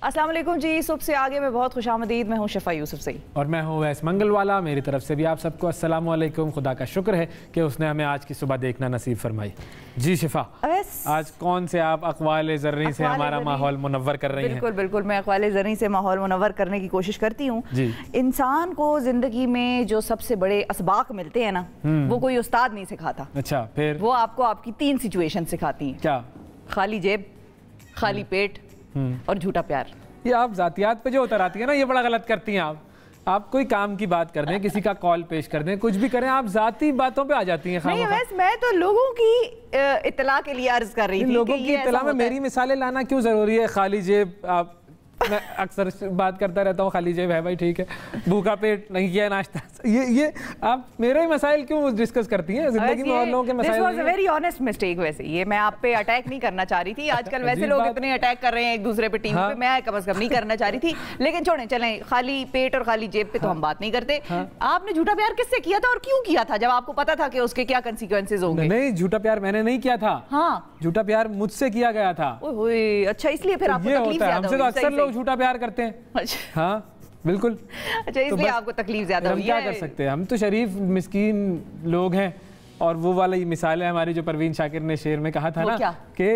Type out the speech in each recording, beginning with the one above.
अस्सलाम वालेकुम जी, सुबह से आगे में बहुत खुशामदीद। मैं हूँ शिफा यूसुफ सही और मैं हूँ वैस मंगल वाला। मेरी तरफ से भी आप सबको अस्सलाम वालेकुम। खुदा का शुक्र है कि उसने हमें आज की सुबह देखना नसीब फरमाई। जी शिफा, आज कौन से आप अक़वाल ज़र्री से हमारा माहौल मुनव्वर कर रही हैं? बिल्कुल बिल्कुल, मैं अक़वाल ज़र्री से माहौल मुनव्वर करने की कोशिश करती हूँ। इंसान को ज़िंदगी में जो सबसे बड़े असबाक मिलते हैं ना, वो कोई उस्ताद नहीं सिखाता। अच्छा, फिर वो आपको आपकी 3 सिचुएशन सिखाती हैं। क्या? खाली जेब, खाली पेट और झूठा प्यार। ये आप ज़ातियात पे जो उतर आती है ना, ये बड़ा गलत करती हैं आप कोई काम की बात कर दें, किसी का कॉल पेश कर दें, कुछ भी करें, आप ज़ाती बातों पे आ जाती हैं। नहीं वैसे मैं तो लोगों की इत्तला के लिए अर्ज कर रही थी। लोगों की इत्तला में मेरी मिसालें लाना क्यों ज़रूरी है? खाली जेब, आप मैं अक्सर बात करता रहता हूँ, खाली जेब है भाई, ठीक है, भूखा पेट, नहीं किया नाश्ता, ये आप मेरे ही मसाइल क्यों डिस्कस करती हैं? जिंदगी में और लोगों के मसाइल। This was a very honest mistake. वैसे ये मैं आप पे अटैक नहीं करना चाह रही थी। आजकल वैसे लोग इतने अटैक कर रहे हैं एक दूसरे पे, टीम पे, मैं कम से कम नहीं करना चाह रही थी। लेकिन छोड़ें, चलें, खाली पेट और खाली जेब पे तो हम बात नहीं करते। आपने झूठा प्यार किससे किया था और क्यों किया था, जब आपको पता था कि उसके क्या कंसिक्वेंसेस होंगे? नहीं, झूठा प्यार मैंने नहीं किया था। हाँ, झूठा प्यार मुझसे किया गया था। अच्छा, इसलिए फिर आपको तकलीफ ज्यादा हुई। हमसे तो अक्सर लोग झूठा प्यार करते हैं। हाँ बिल्कुल। अच्छा, इसलिए आपको तकलीफ ज्यादा हुई है। हम क्या कर सकते हैं, हम तो शरीफ मिस्कीन लोग हैं। और वो वाली मिसाल है हमारी जो परवीन शाकिर ने शेर में कहा था ना कि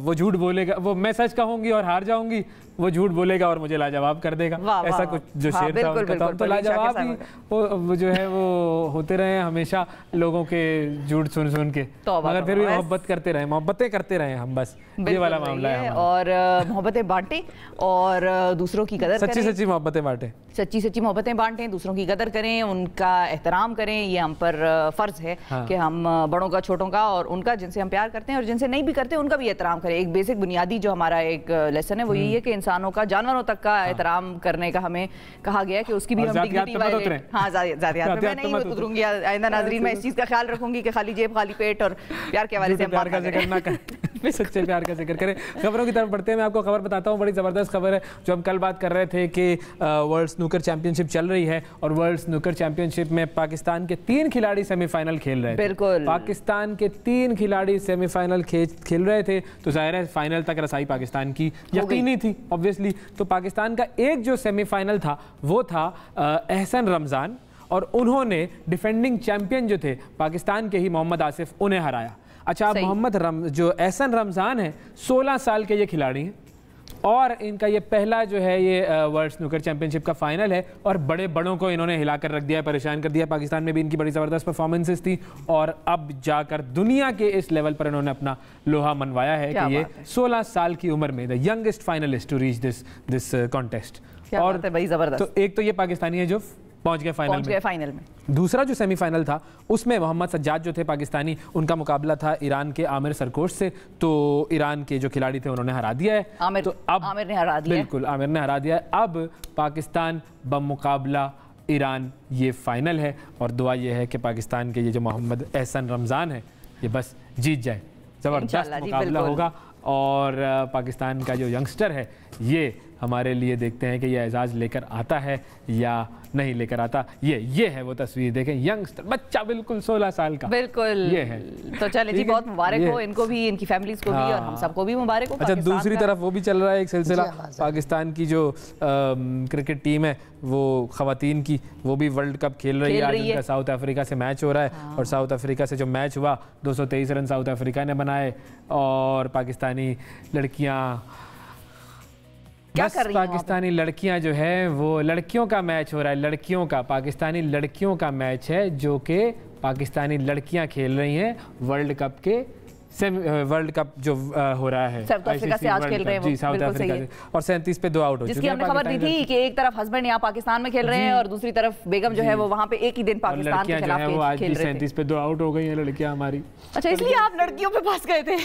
वो झूठ बोलेगा, वो मैं सच कहूंगी और हार जाऊंगी, वो झूठ बोलेगा और मुझे लाजवाब कर देगा। ऐसा कुछ जो शेर था उनका, तो लाजवाब ही वो जो है वो होते रहे हमेशा लोगों के झूठ सुन सुन के, मगर फिर भी मोहब्बत करते रहे, मोहब्बतें करते रहे हम, बस ये वाला मामला है। और मोहब्बतें बांटें और दूसरों की कदर करें। सच्ची मोहब्बतें बांटें, सच्ची मोहब्बतें बांटें, दूसरों की कदर करें, उनका एहतराम करें। ये हम पर फर्ज है कि हम बड़ों का, छोटों का और उनका, जिनसे हम प्यार करते हैं और जिनसे नहीं भी करते उनका भी एहतराम करें। एक बेसिक बुनियादी जो हमारा एक लेसन है वो यही है कि इंसानों का, जानवरों तक का एहतराम करने का हमें कहा गया है कि उसकी भी हम डिग्निटी वाले। हाँ, ज़ातियात मैं नहीं उतरूंगी। आइंदा नाज़रीन मैं इस चीज़ का ख्याल रखूंगी कि खाली जेब, खाली पेट और प्यार के हवाले से हम बात ना करें। सच्चे प्यार का जिक्र करें। खबरों की तरफ बढ़ते हैं। मैं आपको खबर बताता हूँ, बड़ी ज़बरदस्त खबर है जो हम कल बात कर रहे थे कि वर्ल्ड स्नूकर चैंपियनशिप चल रही है और वर्ल्ड स्नूकर चैंपियनशिप में पाकिस्तान के 3 खिलाड़ी सेमीफाइनल खेल रहे थे। बिल्कुल, पाकिस्तान के 3 खिलाड़ी सेमीफाइनल खेल रहे थे, तो जाहिर है फाइनल तक रसाई पाकिस्तान की यकीनी थी ऑब्वियसली। तो पाकिस्तान का एक जो सेमीफाइनल था वो था एहसन रमज़ान, और उन्होंने डिफेंडिंग चैंपियन जो थे पाकिस्तान के ही मोहम्मद आसिफ, उन्हें हराया। अच्छा, जो एहसन रमज़ान है 16 साल के ये खिलाड़ी हैं और इनका ये पहला जो है ये वर्ल्ड स्नूकर चैंपियनशिप का फाइनल है और बड़ों को इन्होंने हिलाकर रख दिया, परेशान कर दिया। पाकिस्तान में भी इनकी बड़ी ज़बरदस्त परफॉर्मेंसेस थी और अब जाकर दुनिया के इस लेवल पर इन्होंने अपना लोहा मनवाया है कि ये 16 साल की उम्र में the youngest finalist to reach this contest. और तो एक तो ये पाकिस्तानी है जो पहुंच गए फाइनल में। दूसरा जो सेमीफाइनल था उसमें मोहम्मद सज्जाद जो थे पाकिस्तानी, उनका मुकाबला था ईरान के आमिर सरकोश से। तो ईरान के जो खिलाड़ी थे उन्होंने हरा दिया है। तो अब आमिर ने हरा दिया। बिल्कुल, आमिर ने हरा दिया है। अब पाकिस्तान बमुकाबला ईरान ये फाइनल है और दुआ ये है कि पाकिस्तान के ये जो मोहम्मद एहसन रमज़ान है ये बस जीत जाए। ज़बरदस्त मुकाबला होगा और पाकिस्तान का जो यंगस्टर है ये हमारे लिए देखते हैं कि ये एजाज़ लेकर आता है या नहीं लेकर आता। ये है वो तस्वीर, देखें, यंगस्टर बच्चा बिल्कुल 16 साल का, बिल्कुल ये है। तो चले जी, बहुत मुबारक हो इनको भी, इनकी फैमिलीज को भी और हम सबको भी मुबारक हो। अच्छा, दूसरी तरफ वो भी चल रहा है एक सिलसिला, पाकिस्तान की जो क्रिकेट टीम है वो ख़वातीन की, वो भी वर्ल्ड कप खेल रही है। आज उनका साउथ अफ्रीका से मैच हो रहा है और साउथ अफ्रीका से जो मैच हुआ 223 रन साउथ अफ्रीका ने बनाए और पाकिस्तानी लड़कियाँ क्या कर रही हैं? पाकिस्तानी लड़कियां जो है वो, लड़कियों का मैच हो रहा है, लड़कियों का, पाकिस्तानी लड़कियों का मैच है जो कि पाकिस्तानी लड़कियां खेल रही हैं वर्ल्ड कप के वर्ल्ड कप जो हो रहा है साउथ अफ्रीका से आज खेल रहे हैं वो, साउथ अफ्रीका से, और 37 पे 2 आउट हो चुके हैं। जिसकी हमने खबर दी थी कि एक तरफ हस्बैंड यहाँ पाकिस्तान में खेल रहे हैं और दूसरी तरफ बेगम जो है वो वहाँ पे एक ही दिन पाकिस्तान के खिलाफ खेल रहे थे। 37 पे 2 आउट हो गई हैं लड़कियाँ हमारी। अच्छा, इसलिए आप लड़कियों पे फंस गए थे,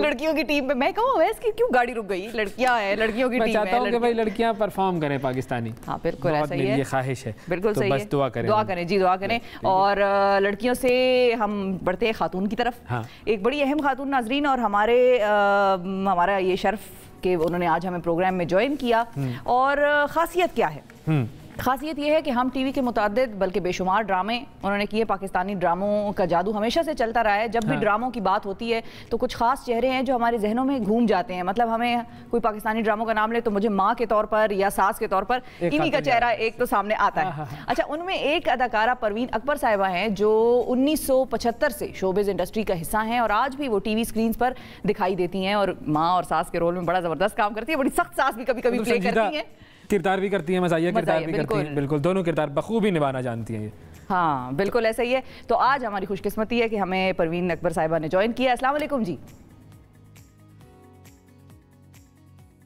लड़कियों की टीम पे। मैं कहूँ वैसे क्यों गाड़ी रुक गई? लड़कियाँ हैं, लड़कियों की टीम है। चाहता हूँ कि भाई लड़कियाँ परफॉर्म करें पाकिस्तानी। हाँ बिल्कुल, ऐसा ही है, ये ख्वाहिश है। बिल्कुल सही है, दुआ करें जी, दुआ करें। और लड़कियों से हम बढ़ते हैं खातून की तरफ। एक बड़ी अहम खातून नाजरीन और हमारा ये शर्फ कि उन्होंने आज हमें प्रोग्राम में ज्वाइन किया। और खासियत क्या है خاصیت یہ ہے کہ ہم ٹی وی کے متعدد بلکہ بے شمار ڈرامے انہوں نے کیے. پاکستانی ڈراموں کا جادو ہمیشہ سے چلتا رہا ہے. جب بھی ڈراموں کی بات ہوتی ہے تو کچھ خاص چہرے ہیں جو ہمارے ذہنوں میں گھوم جاتے ہیں. مطلب ہمیں کوئی پاکستانی ڈراموں کا نام لے تو مجھے ماں کے طور پر یا ساس کے طور پر انہی کا چہرہ ایک تو سامنے آتا ہے. اچھا, ان میں ایک اداکارہ پروین اکبر صاحبہ ہیں جو 1975 سے شوبز انڈسٹری کا حصہ ہیں اور آج بھی وہ ٹی وی سکرینز پر دکھائی دیتی ہیں اور ماں اور ساس کے رول میں بڑا زبردست کام کرتی ہیں. بڑی سخت ساس بھی کبھی کبھی پلے کرتی ہیں, کردار بھی کرتی ہیں, مزاحیہ کردار بھی کرتی ہیں. بالکل, دونوں کردار بخوبی نبھانا جانتی ہیں یہ. ہاں بالکل ایسا ہی ہے. تو آج ہماری خوش قسمتی ہے کہ ہمیں پروین اکبر صاحبہ نے جوائن کیا. السلام علیکم جی.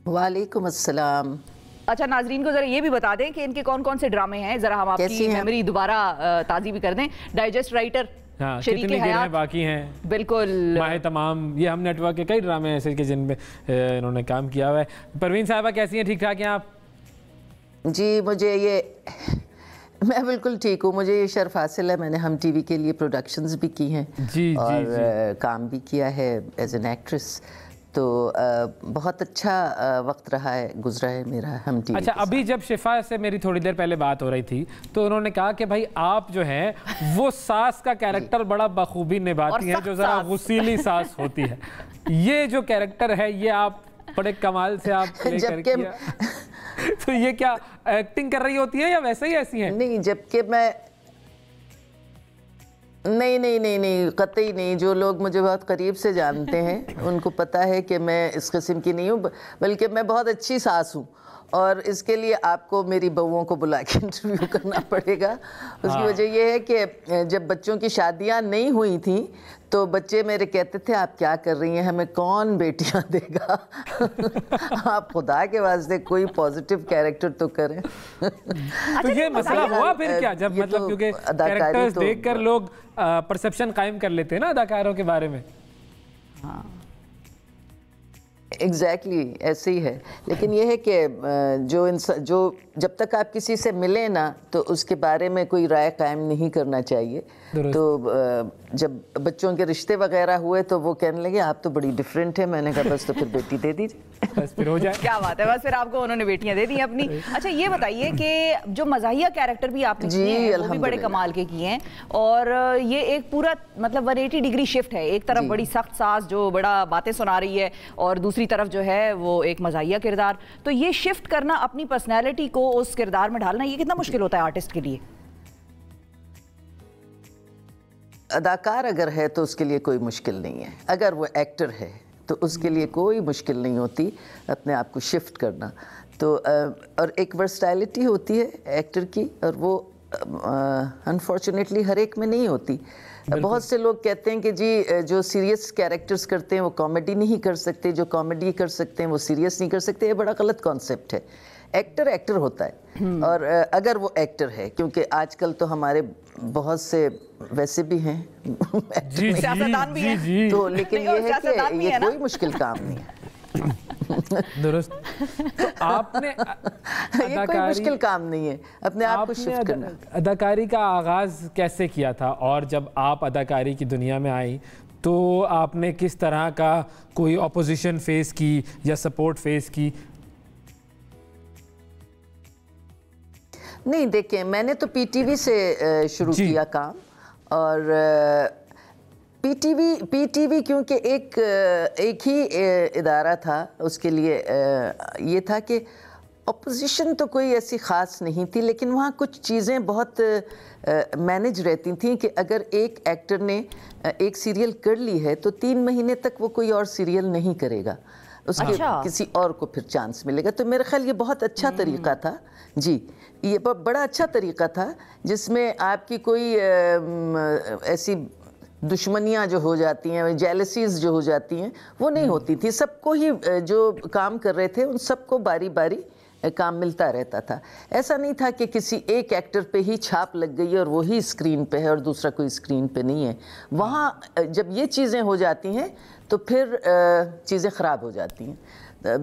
وعلیکم السلام. اچھا, ناظرین کو ذرا یہ بھی بتا دیں کہ ان کے کون کون سے ڈرامے ہیں, ذرا ہم آپ کی میموری دوبارہ تازی بھی کر دیں. ڈائجسٹ رائٹر, شریک حیات باقی ہیں, بالکل ماہ تمام, یہ ہم نیٹ ورک کے کئی ڈرامے ایسے کہ جن میں انہوں نے کام کیا ہوا ہے. پروین صاحبہ کیسی ہیں, ٹھیک ٹھاک ہیں آپ؟ جی مجھے میں بالکل ٹھیک ہوں. مجھے یہ شرف حاصل ہے, میں نے ہم ٹی وی کے لیے پروڈکشنز بھی کی ہیں اور کام بھی کیا ہے ایز این ایکٹریس. تو بہت اچھا وقت رہا ہے, گزرا ہے میرا ہم ٹی وی. اچھا, ابھی جب شفا سے میری تھوڑی دیر پہلے بات ہو رہی تھی تو انہوں نے کہا کہ بھائی آپ جو ہیں وہ ساس کا کیریکٹر بڑا بخوبی نبھاتی ہیں, جو ذرا غصیلی ساس ہوتی ہے. یہ جو کیریکٹر ہے یہ آپ بڑے کمال سے آپ پلے کر کیا. تو یہ کیا ایکٹنگ کر رہی ہوتی ہے یا ویسے ہی ایسی ہیں؟ نہیں, جبکہ میں نہیں قطعی نہیں. جو لوگ مجھے بہت قریب سے جانتے ہیں ان کو پتہ ہے کہ میں اس قسم کی نہیں ہوں, بلکہ میں بہت اچھی ساس ہوں. اور اس کے لیے آپ کو میری بہوؤں کو بلا کے انٹرویو کرنا پڑے گا. اس کی وجہ یہ ہے کہ جب بچوں کی شادیاں نہیں ہوئی تھیں تو بچے میرے کہتے تھے آپ کیا کر رہی ہیں, ہمیں کون بیٹیاں دے گا, آپ خدا کے واسطے کوئی پازیٹیو کیریکٹر تو کریں. تو یہ مسئلہ ہوا پھر کیا جب مطلب کیونکہ کیریکٹرز دیکھ کر لوگ پرسیپشن قائم کر لیتے ہیں نا اداکاروں کے بارے میں. ہاں ایگزیکٹلی ایسے ہی ہے. لیکن یہ ہے کہ جو جب تک آپ کسی سے ملیں نا تو اس کے بارے میں کوئی رائے قائم نہیں کرنا چاہیے. تو جب بچوں کے رشتے وغیرہ ہوئے تو وہ کہنے لگے آپ تو بڑی ڈیفرنٹ ہے. میں نے کہا بس تو پھر بیٹی دے دیجیے, بس پھر ہو جائے. کیا بات ہے, بس پھر آپ کو انہوں نے بیٹیاں دے دی اپنی. اچھا یہ بتائیے کہ جو مزاحیہ کیریکٹر بھی آپ نے کیے ہیں وہ بھی بڑے کمال کے کیے ہیں اور یہ ایک پورا مطلب 180 ڈگری شفٹ ہے. ایک طرف بڑی سخت ساس جو بڑا باتیں سنا رہی ہے اور دوسری طرف جو ہے وہ ایک مزاحیہ کردار. تو یہ شفٹ کرنا, اپنی پرسنالٹی کو اس کردار میں ڈھالنا, یہ کتنا مشکل ہوتا ہے آرٹسٹ کے لیے؟ اداکار اگر ہے تو اس کے لیے کوئی مشکل نہیں ہے. اگر وہ ایکٹر ہے تو اس کے لیے کوئی مشکل نہیں ہوتی اپنے آپ کو شفٹ کرنا. تو اور ایک ورسٹائلٹی ہوتی ہے ایکٹر کی, اور وہ انفارچونیٹلی ہر ایک میں نہیں ہوتی. بہت سے لوگ کہتے ہیں کہ جی جو سیریس کیریکٹرز کرتے ہیں وہ کامیڈی نہیں کر سکتے, جو کامیڈی کر سکتے ہیں وہ سیریس نہیں کر سکتے. یہ بڑا غلط کانسیپٹ ہے. ایکٹر ہوتا ہے, اور اگر وہ ایکٹر ہے, کیونکہ آج کل تو ہمارے بہت سے ویسے بھی ہیں سیاستدان بھی ہیں, تو لیکن یہ ہے کہ یہ کوئی مشکل کام نہیں ہے. درست. تو آپ نے یہ کوئی مشکل کام نہیں ہے اپنے آپ کو شفٹ کرنا. اداکاری کا آغاز کیسے کیا تھا, اور جب آپ اداکاری کی دنیا میں آئی تو آپ نے کس طرح کا کوئی اپوزیشن فیس کی یا سپورٹ فیس کی؟ نہیں دیکھیں, میں نے تو پی ٹی وی سے شروع کیا کام, اور پی ٹی وی کیونکہ ایک ہی ادارہ تھا, اس کے لیے یہ تھا کہ اپوزیشن تو کوئی ایسی خاص نہیں تھی, لیکن وہاں کچھ چیزیں بہت مینج رہتی تھیں کہ اگر ایک ایکٹر نے ایک سیریل کر لی ہے تو 3 مہینے تک وہ کوئی اور سیریل نہیں کرے گا, اس کے کسی اور کو پھر چانس ملے گا. تو میرے خیال یہ بہت اچھا طریقہ تھا. جی یہ بڑا اچھا طریقہ تھا جس میں آپ کی کوئی ایسی دشمنیاں جو ہو جاتی ہیں, جیلسیز جو ہو جاتی ہیں, وہ نہیں ہوتی تھی. سب کو ہی جو کام کر رہے تھے ان سب کو باری باری کام ملتا رہتا تھا. ایسا نہیں تھا کہ کسی ایک ایکٹر پہ ہی چھاپ لگ گئی اور وہی اسکرین پہ ہے اور دوسرا کوئی اسکرین پہ نہیں ہے. وہاں جب یہ چیزیں ہو جاتی ہیں تو پھر چیزیں خراب ہو جاتی ہیں,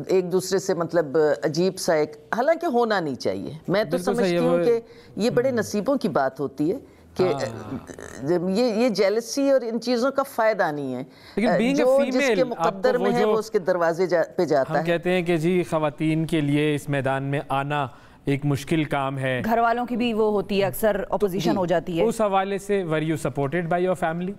ایک دوسرے سے مطلب عجیب سا ایک, حالانکہ ہونا نہیں چاہیے. میں تو سمجھتی ہوں کہ یہ بڑے نصیبوں کی بات ہوتی ہے کہ یہ جیلسی اور ان چیزوں کا فائدہ نہیں ہے. جو جس کے مقدر میں ہے وہ اس کے دروازے پہ جاتا ہے. ہم کہتے ہیں کہ جی خواتین کے لیے اس میدان میں آنا ایک مشکل کام ہے, گھر والوں کی بھی وہ ہوتی ہے, اکثر اپوزیشن ہو جاتی ہے, اس حوالے سے were you supported by your family?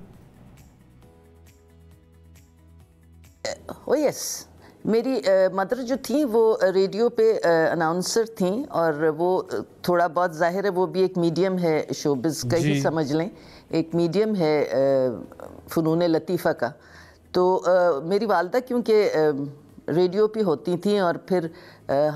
Oh yes, میری مدر جو تھیں وہ ریڈیو پہ اناؤنسر تھیں, اور وہ تھوڑا بہت ظاہر ہے وہ بھی ایک میڈیم ہے شوبز کا ہی سمجھ لیں, ایک میڈیم ہے فنون لطیفہ کا. تو میری والدہ کیونکہ ریڈیو پہ ہوتی تھیں, اور پھر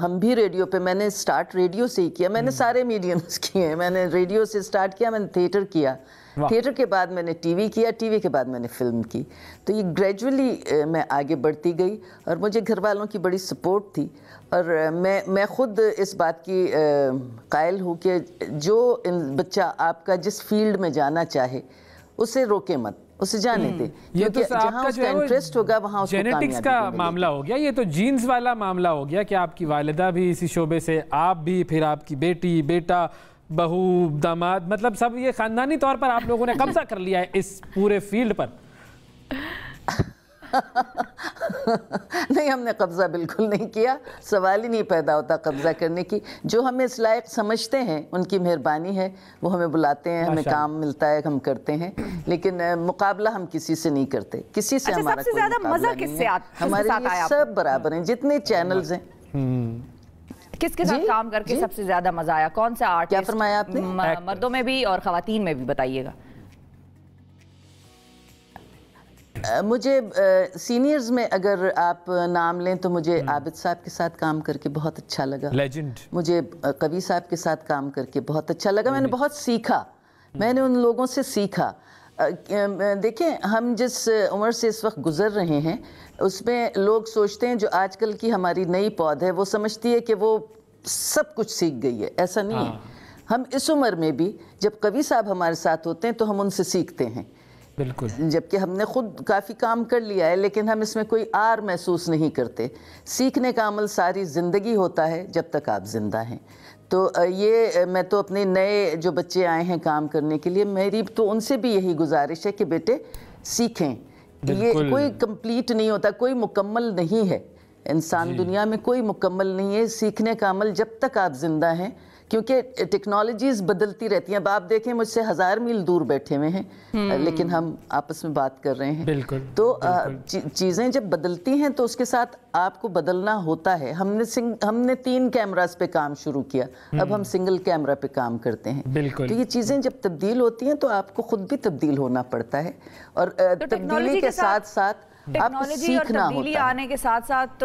ہم بھی ریڈیو پہ, میں نے سٹارٹ ریڈیو سے ہی کیا, میں نے سارے میڈیمز کیے ہیں, میں نے ریڈیو سے سٹارٹ کیا, میں نے تھیٹر کیا, تھیٹر کے بعد میں نے ٹی وی کیا, ٹی وی کے بعد میں نے فلم کی. تو یہ گریجولی میں آگے بڑھتی گئی, اور مجھے گھر والوں کی بڑی سپورٹ تھی, اور میں خود اس بات کی قائل ہوں کہ جو بچہ آپ کا جس فیلڈ میں جانا چاہے اسے روکے مت, اسے جانے دے, کیونکہ جہاں اس کا انٹرسٹ ہوگا وہاں اس کو کامیابی جینیٹکس کا معاملہ ہو گیا, یہ تو جینز والا معاملہ ہو گیا کہ آپ کی والدہ بھی اسی شعبے سے, آپ بھی, پھر آپ کی بیٹی, بیٹا, بہو, داماد, مطلب سب یہ خاندانی طور پر آپ لوگوں نے قبضہ کر لیا ہے اس پورے فیلڈ پر. نہیں, ہم نے قبضہ بالکل نہیں کیا, سوال ہی نہیں پیدا ہوتا قبضہ کرنے کی. جو ہمیں اس لائق سمجھتے ہیں ان کی مہربانی ہے, وہ ہمیں بلاتے ہیں, ہمیں کام ملتا ہے, ہم کرتے ہیں, لیکن مقابلہ ہم کسی سے نہیں کرتے, کسی سے ہمارا کوئی مقابلہ نہیں ہے. ہمارے لیے سب برابر ہیں, جتنے چینلز ہیں. کس کے ساتھ کام کر کے سب سے زیادہ مزہ آیا, کون سا آرٹسٹ؟ کیا فرمایا آپ نے؟ مردوں میں بھی اور خواتین میں بھی بتائیے گا. مجھے سینئرز میں اگر آپ نام لیں تو مجھے عابد صاحب کے ساتھ کام کر کے بہت اچھا لگا, لیجنڈ. مجھے قوی صاحب کے ساتھ کام کر کے بہت اچھا لگا, میں نے بہت سیکھا, میں نے ان لوگوں سے سیکھا. دیکھیں, ہم جس عمر سے اس وقت گزر رہے ہیں اس میں لوگ سوچتے ہیں, جو آج کل کی ہماری نئی پود ہے وہ سمجھتی ہے کہ وہ سب کچھ سیکھ گئی ہے. ایسا نہیں ہے. ہم اس عمر میں بھی جب قوی صاحب ہمارے ساتھ ہوتے ہیں تو ہم ان سے سیکھتے ہیں, بالکل, جبکہ ہم نے خود کافی کام کر لیا ہے, لیکن ہم اس میں کوئی آر محسوس نہیں کرتے. سیکھنے کا عمل ساری زندگی ہوتا ہے جب تک آپ زندہ ہیں. تو یہ میں تو اپنے نئے جو بچے آئے ہیں کام کرنے کے لیے, میری تو ان سے بھی یہی گزارش ہے کہ بیٹے سیکھیں. یہ کوئی کمپلیٹ نہیں ہوتا, کوئی مکمل نہیں ہے انسان, دنیا میں کوئی مکمل نہیں ہے. سیکھنے کا عمل جب تک آپ زندہ ہیں, کیونکہ ٹیکنالوجیز بدلتی رہتی ہیں. اب آپ دیکھیں مجھ سے 1000 میل دور بیٹھے ہوئے ہیں, لیکن ہم آپس میں بات کر رہے ہیں. بالکل. تو چیزیں جب بدلتی ہیں تو اس کے ساتھ آپ کو بدلنا ہوتا ہے. ہم نے 3 کیمراز پہ کام شروع کیا, اب ہم سنگل کیمرہ پہ کام کرتے ہیں. بالکل. تو یہ چیزیں جب تبدیل ہوتی ہیں تو آپ کو خود بھی تبدیل ہونا پڑتا ہے, اور تبدیلی کے ساتھ ساتھ ٹیکنالوجی اور تبدیلی آنے کے ساتھ ساتھ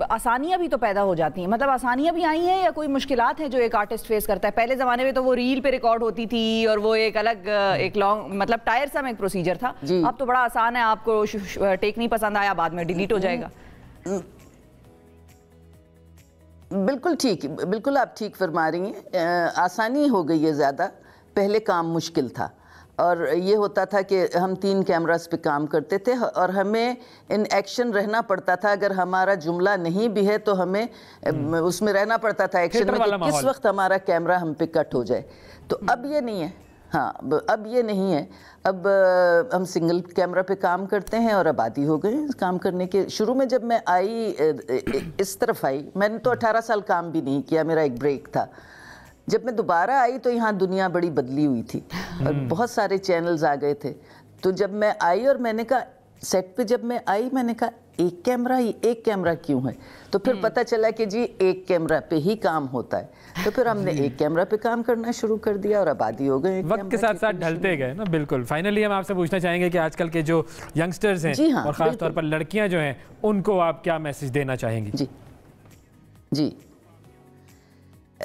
آسانیاں بھی تو پیدا ہو جاتی ہیں. مطلب آسانیاں بھی آئی ہیں یا کوئی مشکلات ہیں جو ایک آرٹسٹ فیس کرتا ہے؟ پہلے زمانے میں تو وہ ریل پہ ریکارڈ ہوتی تھی اور وہ ایک الگ ایک لانگ مطلب ٹائر سم ایک پروسیجر تھا. اب تو بڑا آسان ہے, آپ کو ٹیک نہیں پسند آیا بعد میں ڈیلیٹ ہو جائے گا. بالکل ٹھیک, بالکل آپ ٹھیک فرما رہی ہیں. آسانی ہو گئی ہے زیادہ, پہلے کام مشکل تھا, اور یہ ہوتا تھا کہ ہم 3 کیمراز پہ کام کرتے تھے اور ہمیں ان ایکشن رہنا پڑتا تھا. اگر ہمارا جملہ نہیں بھی ہے تو ہمیں اس میں رہنا پڑتا تھا ایکشن میں, کہ کس وقت ہمارا کیمرہ ہم پہ کٹ ہو جائے. تو اب یہ نہیں ہے. ہاں, اب یہ نہیں ہے. اب ہم سنگل کیمرہ پہ کام کرتے ہیں اور اب عادی ہو گئے کام کرنے کے. شروع میں جب میں آئی اس طرف آئی, میں نے تو 18 سال کام بھی نہیں کیا, میرا ایک بریک تھا. جب میں دوبارہ آئی تو یہاں دنیا بڑی بدلی ہوئی تھی اور بہت سارے چینلز آ گئے تھے. تو جب میں آئی اور میں نے کہا سیٹ پہ, جب میں آئی میں نے کہا ایک کیمرہ کیوں ہے؟ تو پھر پتہ چلا کہ جی ایک کیمرہ پہ ہی کام ہوتا ہے. تو پھر ہم نے ایک کیمرہ پہ کام کرنا شروع کر دیا اور آبادی ہو گئے. وقت کے ساتھ ساتھ ڈھلتے گئے نا. بالکل. فائنلی ہم آپ سے پوچھنا چاہیں گے کہ آج کل کے جو ینگسٹرز ہیں اور خاص طور پر لڑکیاں جو ہیں, ان کو آپ کیا میسج دینا چاہیں گی؟ جی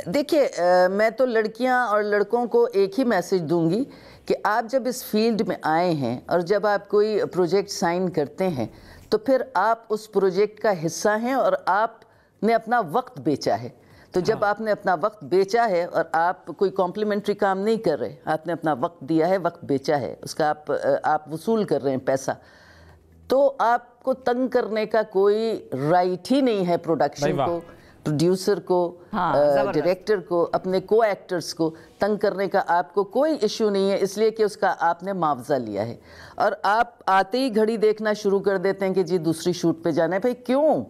دیکھیے, میں تو لڑکیاں اور لڑکوں کو ایک ہی میسج دوں گی کہ آپ جب اس فیلڈ میں آئے ہیں اور جب آپ کوئی پروجیکٹ سائن کرتے ہیں تو پھر آپ اس پروجیکٹ کا حصہ ہیں اور آپ نے اپنا وقت بیچا ہے. تو جب آپ نے اپنا وقت بیچا ہے اور آپ کوئی کمپلیمنٹری کام نہیں کر رہے, آپ نے اپنا وقت دیا ہے, وقت بیچا ہے, اس کا آپ وصول کر رہے ہیں پیسہ, تو آپ کو تنگ کرنے کا کوئی رائٹ ہی نہیں ہے پروڈکشن کو, پروڈیوسر کو, ڈائریکٹر کو, اپنے کو ایکٹرز کو تنگ کرنے کا آپ کو کوئی ایشو نہیں ہے, اس لیے کہ اس کا آپ نے معاوضہ لیا ہے. اور آپ آتے ہی گھڑی دیکھنا شروع کر دیتے ہیں کہ جی دوسری شوٹ پہ جانا ہے. بھائی کیوں؟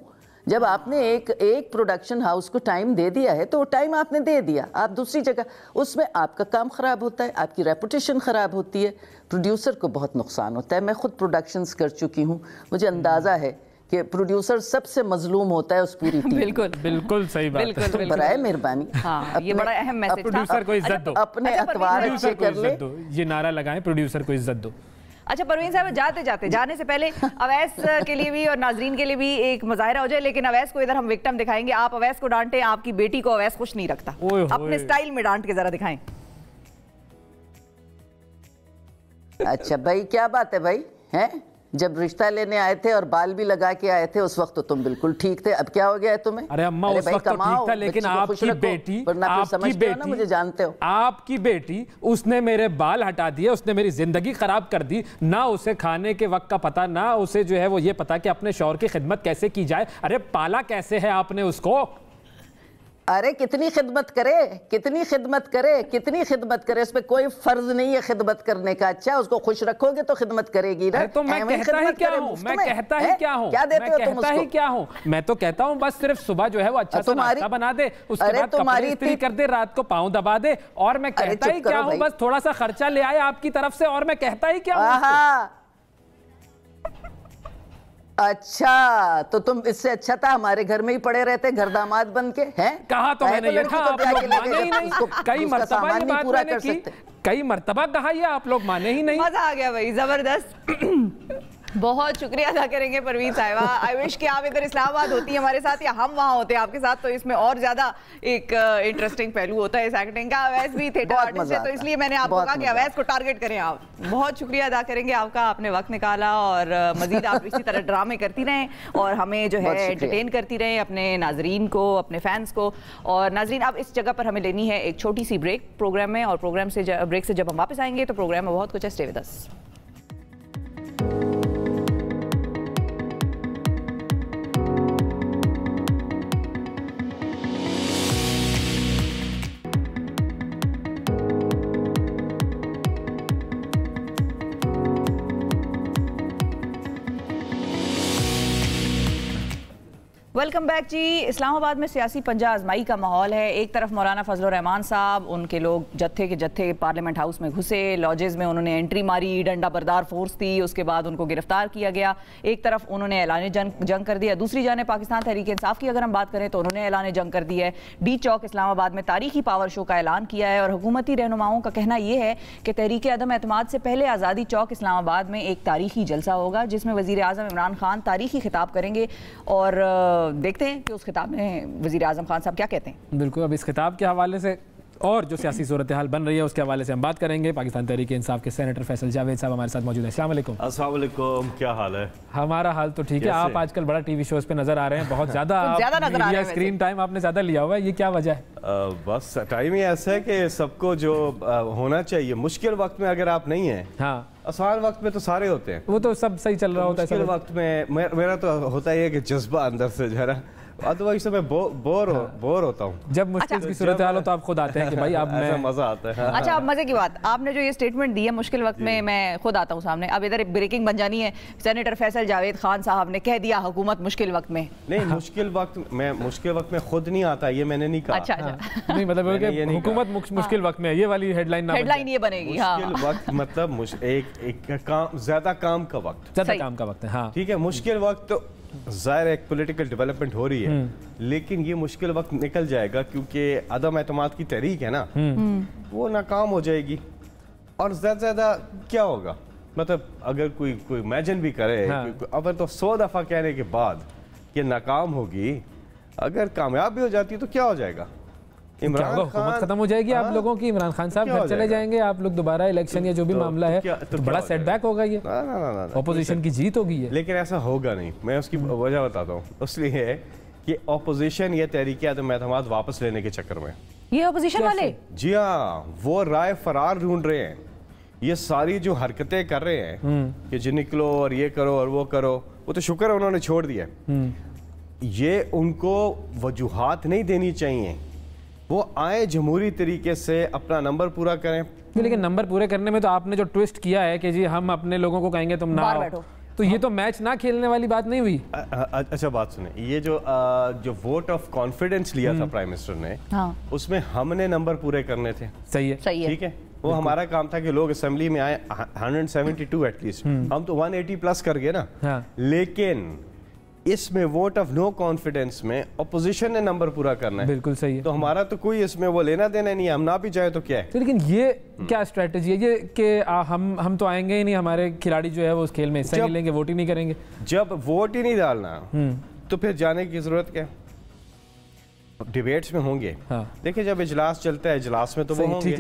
جب آپ نے ایک پروڈکشن ہاؤس کو ٹائم دے دیا ہے تو وہ ٹائم آپ نے دے دیا, آپ دوسری جگہ, اس میں آپ کا کام خراب ہوتا ہے, آپ کی ریپوٹیشن خراب ہوتی ہے, پروڈیوسر کو بہت نقصان ہوتا ہے. میں خود پروڈکشنز کر چکی ہوں, مجھے اندازہ ہے کہ پروڈیوسر سب سے مظلوم ہوتا ہے اس پوری ٹیم. بالکل بالکل صحیح بات ہے, برائے مہربانی یہ بڑا اہم میسج تھا. پروڈیوسر کو عزت دو, اپنے اخبار اچھے کر لے, یہ نعرہ لگائیں پروڈیوسر کو عزت دو. اچھا پروین صاحب, جانے سے پہلے اویس کے لیے بھی اور ناظرین کے لیے بھی ایک مظاہرہ ہو جائے, لیکن اویس کو ادھر ہم وکٹم دکھائیں گے. آپ اویس کو ڈانٹیں, آپ کی بیٹی کو اویس خوش نہیں رکھتا, اپنے سٹائل میں ڈانٹ کے ذرا دکھائیں. اچھا بھائی کیا بات ہے بھائی, ہیں جب رشتہ لینے آئے تھے اور بال بھی لگا کے آئے تھے اس وقت تو تم بالکل ٹھیک تھے, اب کیا ہو گیا ہے تمہیں؟ ارے اماں اس وقت تو ٹھیک تھا, لیکن آپ کی بیٹی مجھے جانتے ہو, آپ کی بیٹی اس نے میرے بال ہٹا دیے, اس نے میری زندگی خراب کر دی, نہ اسے کھانے کے وقت کا پتہ, نہ اسے جو ہے وہ یہ پتا کہ اپنے شوہر کی خدمت کیسے کی جائے. ارے پالا کیسے ہے آپ نے اس کو؟ ارے کتنی خدمت کرے, کتنی خدمت کرے, کتنی خدمت کرے, اس پہ کوئی فرض نہیں ہے خدمت کرنے کا. اچھا اس کو خوش رکھو گے تو خدمت کرے گی نا. تو میں کہتا ہی کیا ہوں, میں کہتا ہی کیا ہوں, کیا دیتے ہو تم اس کو؟ کیا ہوں میں تو کہتا ہوں بس صرف صبح جو ہے وہ اچھا سا ناشتہ بنا دے, اس کے بعد کپڑے استری کر دے, رات کو پاؤں دبا دے, اور میں کہتا ہی کیا ہوں بس تھوڑا سا خرچہ لے آئے آپ کی طرف سے, اور میں کہتا ہی کیا ہوں. اچھا تو تم اس سے اچھا تھا ہمارے گھر میں ہی پڑے رہتے گھر داماد بن کے, ہیں کہا تو میں نے یہ تھا, آپ لوگ مانے ہی نہیں, کئی مرتبہ یہ بات میں نے کی, کئی مرتبہ کہا یہ آپ لوگ مانے ہی نہیں. مزہ آ گیا بھائی, زبردست. بہت شکریہ ادا کریں گے پروین صاحبہ. آئی وش کہ آپ ادھر اسلام آباد ہوتی ہمارے ساتھ یا ہم وہاں ہوتے آپ کے ساتھ, تو اس میں اور زیادہ ایک انٹرسٹنگ پہلو ہوتا ہے اس ایکٹنگ کا. اویس بھی تھیٹر آرٹسٹ ہے, تو اس لیے میں نے آپ کو کہا کہ اویس کو ٹارگٹ کریں. آپ بہت شکریہ ادا کریں گے آپ کا, آپ نے وقت نکالا, اور مزید آپ اسی طرح ڈرامے کرتی رہیں اور ہمیں جو ہے انٹرٹین کرتی رہیں, اپنے ناظرین کو, اپنے فینس کو. اور ناظرین اب اس جگہ پر ہمیں لینی ہے ایک چھوٹی سی بریک پروگرام میں, اور پروگرام سے بریک سے جب ہم واپس آئیں گے تو پروگرام میں بہت کچھ ہے. Stay with us. Welcome back جی. اسلام آباد میں سیاسی پنجہ آزمائی کا ماحول ہے. ایک طرف مولانا فضل الرحمان صاحب, ان کے لوگ جتھے کے جتھے پارلیمنٹ ہاؤس میں گھسے, لاجز میں انہوں نے انٹری ماری, ڈنڈا بردار فورس تھی, اس کے بعد ان کو گرفتار کیا گیا. ایک طرف انہوں نے اعلان جنگ کر دیا, دوسری جانب پاکستان تحریک انصاف کی اگر ہم بات کریں تو انہوں نے اعلان جنگ کر دیا ہے. ڈی چوک اسلام آباد میں تاریخی پاور شو کا اعلان کیا ہے, اور حکومتی رہنماؤں کا کہنا یہ ہے کہ تحریک عدم اعتماد سے پہلے آزادی چوک اسلام آباد میں ایک تاریخی جلسہ ہوگا جس میں وزیر اعظم عمران خان تاریخی خطاب کریں گے, اور دیکھتے ہیں کہ اس خطاب میں وزیر اعظم خان صاحب کیا کہتے ہیں. بالکل, اب اس خطاب کے حوالے سے اور جو سیاسی صورتحال بن رہی ہے اس کے حوالے سے ہم بات کریں گے. پاکستان تحریک انصاف کے سینیٹر فیصل جاوید صاحب ہمارے ساتھ موجود ہیں. السلام علیکم. السلام علیکم, کیا حال ہے؟ ہمارا حال تو ٹھیک ہے. آپ آج کل بڑا ٹی وی شوز پہ نظر آ رہے ہیں, بہت زیادہ میڈیا اسکرین ٹائم آپ نے زیادہ لیا ہوا ہے, یہ کیا وجہ ہے؟ بس ٹائم ہی ایسا ہے کہ سب کو جو ہونا چاہیے, مشکل وقت میں اگر آپ نہیں ہیں, ہاں آسان وقت میں تو سارے ہوتے ہیں, وہ تو سب صحیح چل رہا ہوتا ہے. مشکل وقت میں میرا تو ہوتا ہے کہ جذبہ اندر سے جو ہے نا, ادروائز میں بور ہوتا ہوں. جب مشکل کی صورتحال ہو تو آپ خود آتے ہیں کہ بھائی اب میں, مزہ آتا ہے. اچھا اب مزے کی بات, آپ نے جو یہ اسٹیٹمنٹ دی ہے مشکل وقت میں خود آتا ہوں سامنے, اب ادھر بریکنگ بن جانی ہے. سینیٹر فیصل جاوید خان صاحب نے کہہ دیا حکومت مشکل وقت میں. نہیں, مشکل وقت میں خود نہیں آتا, یہ میں نے نہیں کہا. اچھا نہیں, مطلب حکومت مشکل وقت میں, یہ والی ہیڈ لائن یہ بنے گی. مشکل وقت مطلب ایک زیادہ کام کا وقت, زیادہ کام کا وقت ہے. ہاں ٹھیک ہے, مشکل وقت ظاہر ایک پولیٹیکل ڈیولپمنٹ ہو رہی ہے, لیکن یہ مشکل وقت نکل جائے گا کیونکہ عدم اعتماد کی تحریک ہے نا, وہ ناکام ہو جائے گی. اور زیادہ کیا ہوگا, مطلب اگر کوئی امیجن بھی کرے, اگر تو 100 دفعہ کہنے کے بعد یہ ناکام ہوگی, اگر کامیاب بھی ہو جاتی تو کیا ہو جائے گا؟ عمران خان حکومت ختم ہو جائے گی آپ لوگوں کی, عمران خان صاحب گھر چلے جائیں گے, آپ لوگ دوبارہ الیکشن یا جو بھی معاملہ ہے تو بڑا سیٹ بیک ہوگا, یہ اپوزیشن کی جیت ہوگی یہ. لیکن ایسا ہوگا نہیں, میں اس کی وجہ بتاتا ہوں. اس لیے کہ اپوزیشن یہ تحریک عدم اعتماد واپس لینے کے چکر میں, یہ اپوزیشن والے, جی ہاں, وہ رائے فرار ڈھونڈ رہے ہیں. یہ ساری جو حرکتیں کر رہے ہیں کہ جی نکلو اور یہ کرو اور وہ کرو, وہ تو شکر ہے انہوں نے چھوڑ دیا. یہ ان کو وجوہات نہیں دینی چاہیے, وہ آئے جمہوری طریقے سے اپنا نمبر پورا کریں. لیکن نمبر پورے کرنے میں تو آپ نے جو ٹویسٹ کیا ہے کہ جی ہم اپنے لوگوں کو کہیں گے تم نہ آؤ, تو یہ تو میچ نہ کھیلنے والی بات نہیں ہوئی. اچھا بات سنیں, یہ جو ووٹ آف کانفیڈنس لیا تھا پرائم منسٹر نے, اس میں ہم نے نمبر پورے کرنے تھے. صحیح ہے, ٹھیک ہے, وہ ہمارا کام تھا کہ لوگ اسمبلی میں آئے 172 ایٹ لیسٹ, ہم تو 180 پلس کر گئے نا. لیکن اس میں ووٹ آف نو کانفیڈنس میں اپوزیشن نے نمبر پورا کرنا ہے. بالکل صحیح ہے. تو ہمارا تو کوئی اس میں وہ لینا دینا نہیں ہے, ہم نہ بھی جائیں تو کیا ہے. لیکن یہ کیا اسٹریٹجی ہے یہ کہ ہم تو آئیں گے ہی نہیں, ہمارے کھلاڑی جو ہے وہ اس کھیل میں حصہ نہیں لیں گے, ووٹ ہی نہیں کریں گے. جب ووٹ ہی نہیں ڈالنا تو پھر جانے کی ضرورت کیا ہے؟ ڈیبیٹس میں ہوں گے. دیکھیں جب اجلاس چلتا ہے اجلاس میں تو وہ ہوں گے,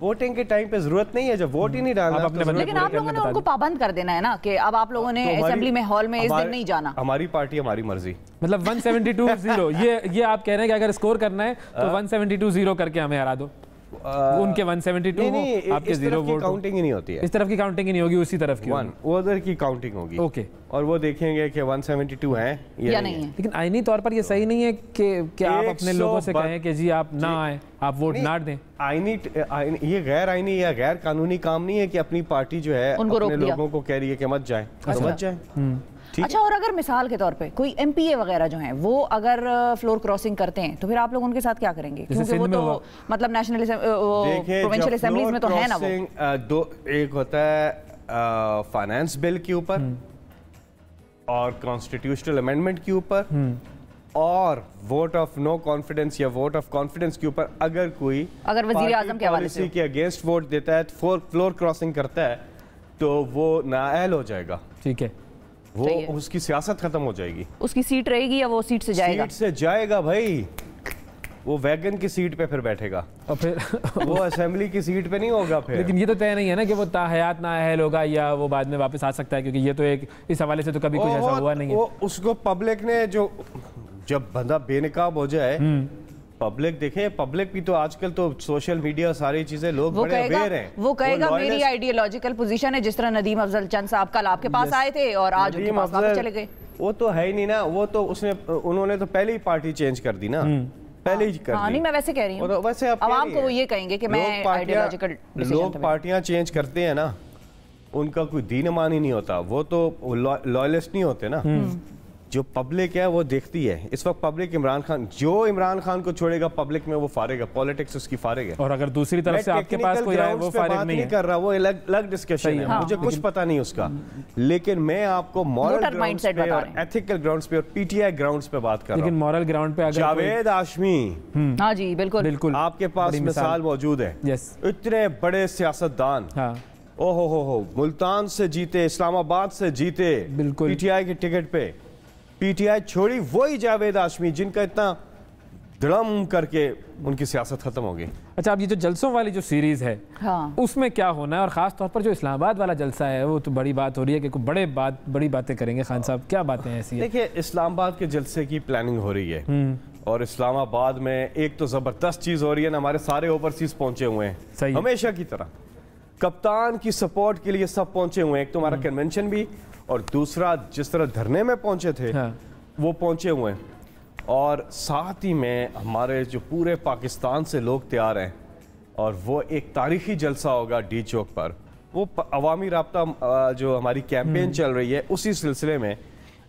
ووٹنگ کے ٹائم پہ ضرورت نہیں ہے جب ووٹ ہی نہیں ڈالنا. لیکن آپ لوگوں نے ان کو پابند کر دینا ہے نا کہ اب آپ لوگوں نے اسمبلی میں ہال میں اس دن نہیں جانا. ہماری پارٹی ہماری مرضی, مطلب 172-0 یہ آپ کہہ رہے ہیں کہ اگر اسکور کرنا ہے تو 172-0 کر کے ہمیں ہرا دو. ان کے 172 ہو, آپ کے 0 ووٹ. کاؤنٹنگ ہی نہیں ہوتی ہے, اس طرف کی کاؤنٹنگ ہی نہیں ہوگی, اسی طرف کی ادھر کی کاؤنٹنگ ہوگی. اوکے, اور وہ دیکھیں گے کہ 172 ہیں یا نہیں ہے. لیکن آئینی طور پر یہ صحیح نہیں ہے کہ آپ اپنے لوگوں سے کہیں کہ جی آپ نہ آئیں, آپ ووٹ نہ دیں. آئینی یہ غیر آئینی یا غیر قانونی کام نہیں ہے کہ اپنی پارٹی جو ہے اپنے لوگوں کو کہہ رہی ہے کہ مت جائیں تو مت جائیں. اچھا, اور اگر مثال کے طور پہ کوئی ایم پی اے وغیرہ جو ہیں وہ اگر فلور کراسنگ کرتے ہیں تو پھر آپ لوگ ان کے ساتھ کیا کریں گے؟ کیونکہ وہ تو مطلب نیشنل پروونشل اسمبلیز میں تو ہے نا وہ. دو, ایک ہوتا ہے فائنانس بل کے اوپر اور کانسٹیٹیوشنل امینڈمنٹ کے اوپر, اور ووٹ آف نو کانفیڈنس یا ووٹ آف کانفیڈنس کے اوپر اگر کوئی وزیر اعظم کے حوالے سے کے اگینسٹ ووٹ دیتا ہے, فلور کراسنگ کرتا ہے, تو وہ نااہل ہو جائے گا. ٹھیک ہے, وہ اس کی سیاست ختم ہو جائے گی. اس کی سیٹ رہے گی یا وہ سیٹ سے جائے گا؟ سیٹ سے جائے گا بھائی, وہ ویگن کی سیٹ پہ پھر بیٹھے گا, اور پھر وہ اسمبلی کی سیٹ پہ نہیں ہوگا پھر. لیکن یہ تو طے نہیں ہے نا کہ وہ تاحیات نااہل ہوگا یا وہ بعد میں واپس آ سکتا ہے, کیونکہ یہ تو ایک اس حوالے سے تو کبھی کچھ ایسا ہوا نہیں ہے. اس کو پبلک نے جب بندہ بے نقاب ہو جائے, پبلک دیکھیں, پبلک بھی تو آج کل تو سوشل میڈیا ساری چیزیں لوگ بڑے اویئر ہیں. وہ کہے گا میری آئیڈیالوجیکل پوزیشن ہے, جس طرح ندیم افضل چند صاحب کل آپ کے پاس آئے تھے اور آج ان کے پاس واپس چلے گئے. وہ تو ہے ہی نہیں نا, وہ تو انہوں نے تو پہلے ہی پارٹی چینج کر دی نا, پہلے ہی کر دی. نہیں, میں ویسے کہہ رہی ہوں, ویسے عوام کو وہ یہ کہیں گے کہ میں آئیڈیالوجیکل ڈیسیژن. لوگ پارٹیاں چینج کرتے ہیں نا, ان کا کوئی دین ایمان ہی نہیں ہوتا, وہ تو لائلسٹ نہیں ہوتے نا. جو پبلک ہے وہ دیکھتی ہے اس وقت پبلک عمران خان, جو عمران خان کو چھوڑے گا پبلک میں وہ فارغ ہے, پالیٹکس اس کی فارغ ہے. اور اگر دوسری طرف سے آپ کے پاس کوئی ہے وہ فارغ نہیں کر رہا, وہ الگ ڈسکشن ہے, مجھے کچھ پتا نہیں اس کا. لیکن میں آپ کو مورل گراؤنڈز پہ اور ایتھیکل گراؤنڈز پہ اور پی ٹی آئی گراؤنڈز پہ بات کر رہا ہوں. لیکن مورل گراؤنڈ پہ اگر جاوید ہاشمی, ہاں جی بالکل, آپ کے پاس مثال موجود ہے. اتنے بڑے سیاستدان, اوہو ملتان سے جیتے, اسلام آباد سے جیتے پی ٹی آئی کے ٹکٹ پہ, پی ٹی آئی چھوڑی, وہی جاوید ہاشمی جن کا اتنا دڑم کر کے ان کی سیاست ختم ہو گئی. اچھا, اب یہ جو جلسوں والی جو سیریز ہے اس میں کیا ہونا ہے, اور خاص طور پر جو اسلام آباد والا جلسہ ہے وہ تو بڑی بات ہو رہی ہے کہ بڑی باتیں کریں گے خان صاحب, کیا باتیں ایسی ہیں؟ دیکھیں, اسلام آباد کے جلسے کی پلاننگ ہو رہی ہے, اور اسلام آباد میں ایک تو زبردست چیز ہو رہی ہے نا, ہمارے سارے اوورسیز پہنچے ہوئے ہیں ہمیشہ کی طرح, کپتان کی سپورٹ کے لیے سب پہنچے ہوئے ہیں. ایک تو ہمارا کنونشن بھی, اور دوسرا جس طرح دھرنے میں پہنچے تھے وہ پہنچے ہوئے ہیں, اور ساتھ ہی میں ہمارے جو پورے پاکستان سے لوگ تیار ہیں, اور وہ ایک تاریخی جلسہ ہوگا ڈی چوک پر. وہ عوامی رابطہ جو ہماری کیمپین چل رہی ہے, اسی سلسلے میں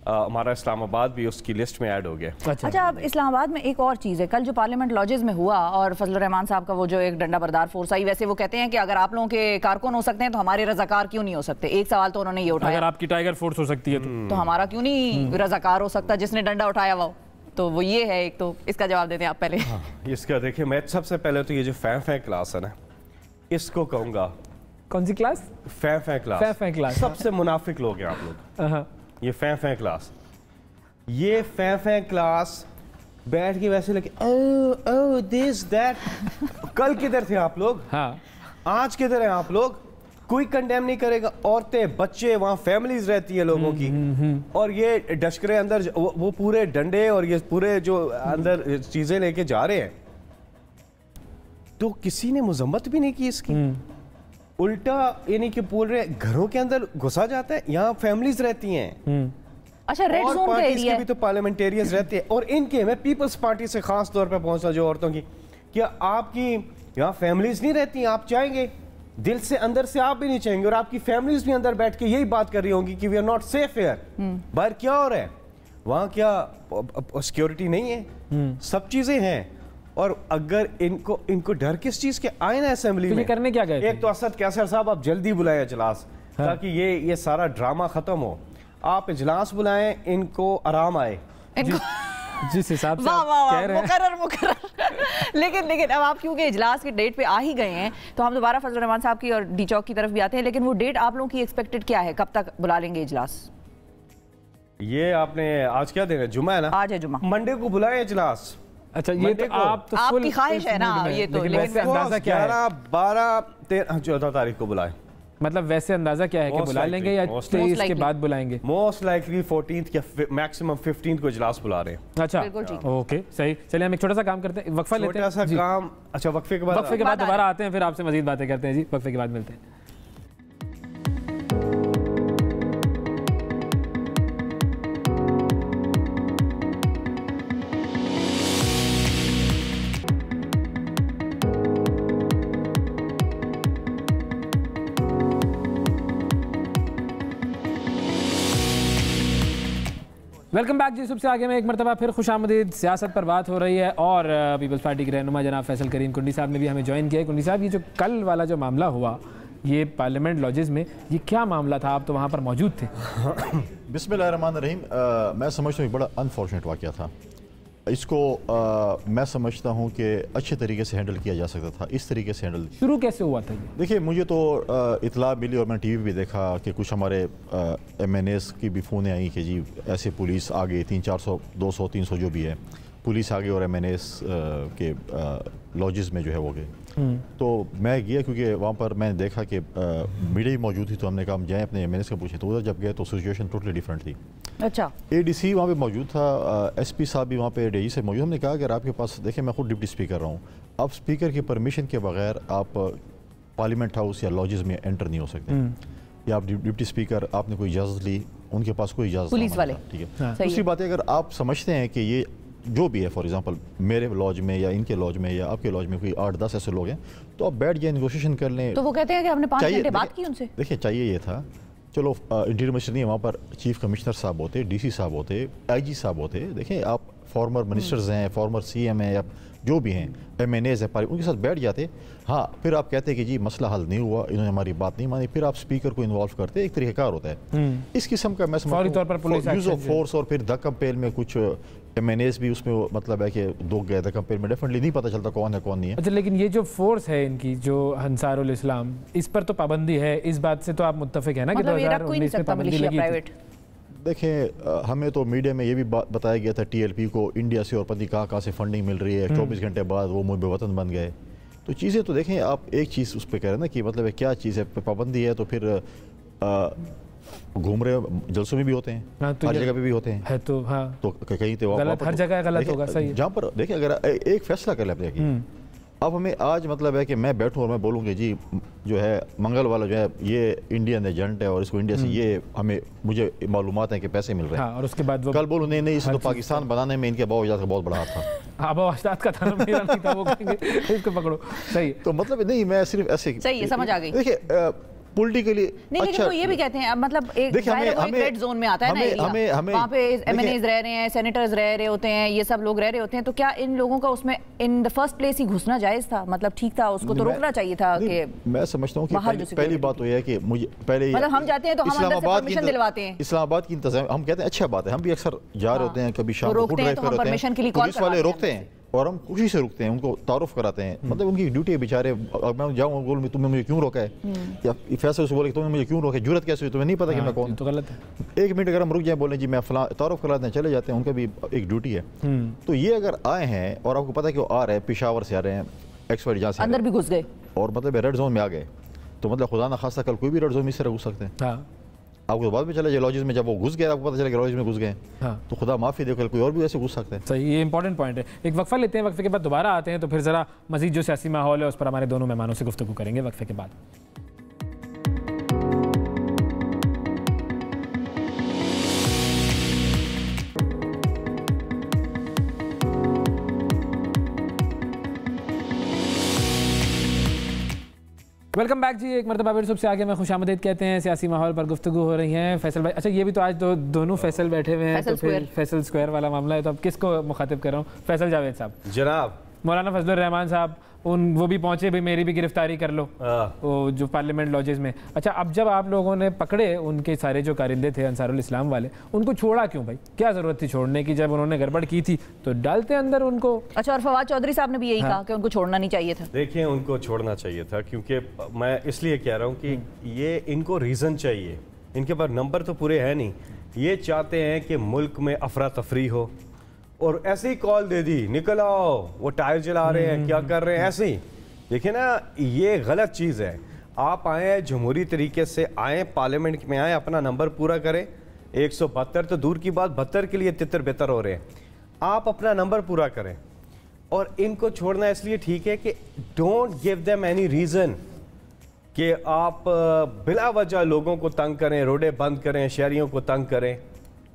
ہمارا اسلام آباد بھی اس کی لسٹ میں ایڈ ہو گیا. اچھا, اب اسلام آباد میں ایک اور چیز ہے, کل جو پارلیمنٹ لاجز میں ہوا اور فضل الرحمان صاحب کا وہ جو ایک ڈنڈا بردار فورس آئی, ویسے وہ کہتے ہیں کہ اگر آپ لوگوں کے کارکن ہو سکتے ہیں تو ہمارے رضاکار کیوں نہیں ہو سکتے. ایک سوال تو انہوں نے یہ اٹھایا, اگر آپ کی ٹائیگر فورس ہو سکتی ہے تو ہمارا کیوں نہیں رضاکار ہو سکتا جس نے ڈنڈا اٹھایا ہوا ہو. تو وہ یہ ہے ایک, تو اس کا جواب دیتے ہیں آپ پہلے. اس کا دیکھیں, میں سب سے پہلے تو یہ جو فین کلاس ہے نا, اس کو کہوں گا. کون سی کلاس؟ Fan class. سب سے منافق لوگ ہیں آپ لوگ. یہ فین کلاس, یہ فین کلاس بیٹھ کے ویسے لگے او دس دیٹ. کل کدھر تھے آپ لوگ, آج کدھر ہیں آپ لوگ؟ کوئی کنڈیم نہیں کرے گا. عورتیں, بچے, وہاں فیملیز رہتی ہیں لوگوں کی, اور یہ ڈشکرے اندر وہ پورے ڈنڈے اور یہ پورے جو اندر چیزیں لے کے جا رہے ہیں, تو کسی نے مذمت بھی نہیں کی اس کی. الٹا یعنی کہ پورے گھروں کے اندر گھسا جاتا ہے. یہاں فیملیز رہتی ہیں, اچھا ریڈ زون کا ایریا ہے, بھی تو پارلیمنٹیرینز رہتے ہیں, اور ان کے, میں پیپلز پارٹی سے خاص طور پہ پہنچا جو عورتوں کی, کیا آپ کی یہاں فیملیز نہیں رہتی ہیں؟ آپ چاہیں گے दिल से अंदर से आप भी नहीं चाहेंगे, और आपकी फैमिलीज भी अंदर बैठ के यही बात कर रही होंगी कि we are not safe here. बाहर क्या हो रहा है, वहाँ क्या सिक्योरिटी नहीं है, सब चीजें हैं। और अगर इनको डर किस चीज के आए ना असेंबली में, करने क्या गए? एक तो असद कैसर साहब आप जल्दी बुलाएं इजलास, ताकि ये सारा ड्रामा खत्म हो। आप इजलास बुलाएं, इनको आराम आए। जिस हिसाब से कह रहे हैं मुकर्रर लेकिन अब आप क्योंकि इजलास की डेट पे आ ही गए हैं, तो हम दोबारा फजल रहमान साहब की और डी चौक की तरफ भी आते हैं। लेकिन वो डेट आप लोगों की एक्सपेक्टेड क्या है, कब तक बुला लेंगे इजलास? ये आपने आज क्या दिन है, जुमा है ना? आज है जुमा। मंडे को बुलाएं इजलास। अच्छा, ये तो आप तो आपकी ख्वाहिश है ना, ये तो लेकिन अंदाजा क्या है? 11, 12, 13, 14 तारीख को बुलाएं। मतलब वैसे अंदाजा क्या है कि बुला लेंगे या 23 के बाद बुलाएंगे? मोस्ट लाइकली 14th या मैक्सिमम 15th को इजलास बुला रहे हैं। अच्छा, ओके, सही। चलिए हम एक छोटा सा काम करते हैं, वक्फा लेते हैं। छोटा सा काम। अच्छा, वक्फे के बाद दोबारा आते हैं, फिर आपसे मजीद बातें करते हैं जी। वक्फे के बाद मिलते हैं। वेलकम बैक जी। सबसे आगे में एक मरतबा फिर खुशामदीद। सियासत पर बात हो रही है और पीपल्स पार्टी के रहनुमा जनाब फैसल करीम कुंडी साहब ने भी हमें ज्वाइन किया है। कुंडी साहब, ये जो कल वाला जो मामला हुआ ये पार्लियामेंट लॉजेस में, ये क्या मामला था? आप तो वहाँ पर मौजूद थे। बिस्मिल्लाहिर्रहमानिर्रहीम। मैं समझता हूँ बड़ा अनफॉर्चुनेट वाक़या था। इसको मैं समझता हूँ कि अच्छे तरीके से हैंडल किया जा सकता था। इस तरीके से हैंडल शुरू कैसे हुआ था? देखिए, मुझे तो इतला मिली और मैंने टीवी पे भी देखा कि कुछ हमारे MNAs की भी फ़ोनें आई कि जी ऐसे पुलिस आ गई, 300-400 200 300 जो भी है पुलिस आ गई और MNAs के लॉजेस में जो है वो गए। तो मैं गया क्योंकि वहाँ पर मैंने देखा कि मीडिया ही मौजूद थी, तो हमने कहा हम जाएँ अपने MNAs को पूछें। तो उधर जब गए तो सिचुएशन टोटली डिफरेंट थी। अच्छा, ADC वहाँ पे मौजूद था, SP साहब भी वहाँ पे DG से मौजूद। हमने कहा अगर आपके पास, देखिए मैं खुद डिप्टी स्पीकर रहा हूँ, आप स्पीकर की परमिशन के बगैर आप पार्लियामेंट हाउस या लॉजेस में एंटर नहीं हो सकते। या आप डिप्टी स्पीकर, आपने कोई इजाज़त ली, उनके पास कोई इजाज़त पुलिस वाले, ठीक है। दूसरी बात है, अगर आप समझते हैं कि ये जो भी है, फॉर एग्जांपल मेरे लॉज में या इनके लॉज में या आपके लॉज में कोई 8-10 ऐसे लोग हैं, तो आप बैठ जाए, नेगोशिएशन कर लें। तो वो कहते हैं कि हमने 5 घंटे बात की उनसे। देखिए, चाहिए ये था, चलो इंटीरियर मिनिस्टर नहीं, वहाँ पर चीफ कमिश्नर साहब होते, DC साहब होते, IG साहब होते। देखें, आप फॉर्मर मिनिस्टर्स हैं, फॉर्मर CM हैं, या जो भी हैं, MNAs हैं, उनके साथ बैठ जाते। हाँ, फिर आप कहते कि जी मसला हल नहीं हुआ, इन्होंने हमारी बात नहीं मानी, फिर आप स्पीकर को इन्वॉल्व करते। एक तरीक़ाकार होता है इस किस्म का। मैं समझता हूँ यूज़ ऑफ फोर्स, और फिर द कंपेल में कुछ MNAs भी उसमें मतलब है कि दो गए द कंपेल में, डेफिनेटली नहीं पता चलता कौन है कौन नहीं है। अच्छा, लेकिन ये जो फोर्स है इनकी, जो अंसारुल इस्लाम, इस पर तो पाबंदी है, इस बात से तो आप मुत्तफिक है ना कि 2019 में पाबंदी लगी थी? देखें, हमें तो मीडिया में ये भी बताया गया था TLP को इंडिया से और पता कहाँ से फंडिंग मिल रही है, 24 घंटे बाद वो मुल्क वतन बन गए। तो चीज़ें तो देखें, आप एक चीज़ उस पर कह रहे हैं ना कि मतलब क्या चीज़ है, पाबंदी है, तो फिर घूम रहे जलसों में भी होते हैं, हर जगह पे भी होते हैं, है तो हाँ, तो कहीं तो गलत, हर जगह गलत होगा। सही, जहाँ पर देखिए, अगर एक फैसला कर ले अपने, अब हमें आज मतलब है कि मैं बैठूं और मैं बोलूँ कि जी जो है मंगल वाला जो है ये इंडियन एजेंट है और इसको इंडिया से ये मुझे मालूमात है कि पैसे मिल रहे हैं, और उसके बाद कल बोलूँ नहीं इसे तो पाकिस्तान बनाने में इनके बाबा का बहुत बड़ा हाथ था। आबा अजदाद का था, मेरा नहीं था, वो कहेंगे इसको पकड़ो। सही, तो मतलब नहीं, मैं सिर्फ ऐसे, सही है, समझ आ गई। देखिए, पॉलिटिकली नहीं, लेकिन वो ये भी कहते हैं, मतलब एक रेड जोन में आता है ना एरिया, वहाँ पे MNAs रह रहे हैं, सेनेटर्स रह रहे होते हैं, ये सब लोग रह रहे होते हैं, तो क्या इन लोगों का उसमें इन द फर्स्ट प्लेस ही घुसना जायज था? मतलब ठीक था, उसको तो रोकना चाहिए था। कि मैं समझता हूँ कि पहली बात तो ये है कि मुझे पहले, मतलब हम जाते हैं तो हम अंदर से परमिशन दिलवाते हैं, इस्लामाबाद की इंतजाम, हम कहते हैं अच्छा बात है, हम भी अक्सर जा रहे होते हैं, कभी शाम को ड्राइव कर रहे होते हैं, पुलिस वाले रोकते हैं और हम खुशी से रुकते हैं, उनको तारुफ कराते हैं। मतलब उनकी ड्यूटी है बेचारे। अब मैं जाऊँ बोल तुमने मुझे क्यों रोका है, या फैसले से बोले तुमने मुझे क्यों रोका, जरूरत कैसे हुई, तुम्हें नहीं पता कि मैं कौन, तो गलत है। 1 मिनट अगर हम रुक जाए, बोलें जी मैं फलां, तारुफ कराते हैं, चले जाते हैं, उनका भी एक ड्यूटी है। तो ये अगर आए हैं और आपको पता है कि वो आ रहे हैं, पेशावर से आ रहे हैं, एक्सपर्ट जहाँ से अंदर भी घुस गए और मतलब रेड जोन में आ गए, तो मतलब खुदा ना खासा कल कोई भी रेड जोन में इस तरह घुस सकते हैं। आपको बाद में चला जाए लॉजेस में, जब वो घुस गए आपको पता चला कि लॉजेस में घुस गए, तो खुदा माफ़ी दे, कोई और भी ऐसे घुस सकते हैं। सही, ये इंपॉर्टेंट पॉइंट है। एक वक्फा लेते हैं, वक्फे के बाद दोबारा आते हैं, तो फिर ज़रा मज़ीद जो सियासी माहौल है उस पर हमारे दोनों मेहमानों से गुफ्तगू करेंगे वक्फे के बाद। वेलकम बैक जी। एक मरतबा फिर सुबह से आगे मैं खुशामदीद कहते हैं। सियासी माहौल पर गुफ्तगू हो रही है। फैसल भाई, अच्छा ये भी तो आज दोनों फैसल बैठे हुए हैं, तो फिर फैसल स्क्वायर वाला मामला है, तो अब किसको मुखातिब कर रहा हूँ? फैसल जावेद साहब, जनाब मौलाना फजलुर रहमान साहब, वो भी पहुंचे, भाई मेरी भी गिरफ्तारी कर लो वो जो पार्लियामेंट लॉजेस में। अच्छा, अब जब आप लोगों ने पकड़े उनके सारे जो कारिंदे थे अंसारुल इस्लाम वाले, उनको छोड़ा क्यों भाई? क्या जरूरत थी छोड़ने की? जब उन्होंने गड़बड़ की थी तो डालते अंदर उनको। अच्छा, और फवाद चौधरी साहब ने भी यही कहा कि उनको छोड़ना नहीं चाहिए था। देखिए, उनको छोड़ना चाहिए था, क्योंकि मैं इसलिए कह रहा हूँ कि ये इनको रीज़न चाहिए। इनके पास नंबर तो पूरे हैं नहीं। ये चाहते हैं कि मुल्क में अफरा तफरी हो, और ऐसे ही कॉल दे दी, निकल आओ, वो टायर जला रहे हैं, क्या कर रहे हैं, ऐसे ही। देखिए ना, ये गलत चीज़ है। आप आए जमहूरी तरीके से आए, पार्लियामेंट में आए, अपना नंबर पूरा करें। 172 तो दूर की बात, 72 के लिए तितर बेतर हो रहे हैं। आप अपना नंबर पूरा करें। और इनको छोड़ना इसलिए ठीक है कि don't give them any reason कि आप बिला वजह लोगों को तंग करें, रोडें बंद करें, शहरियों को तंग करें।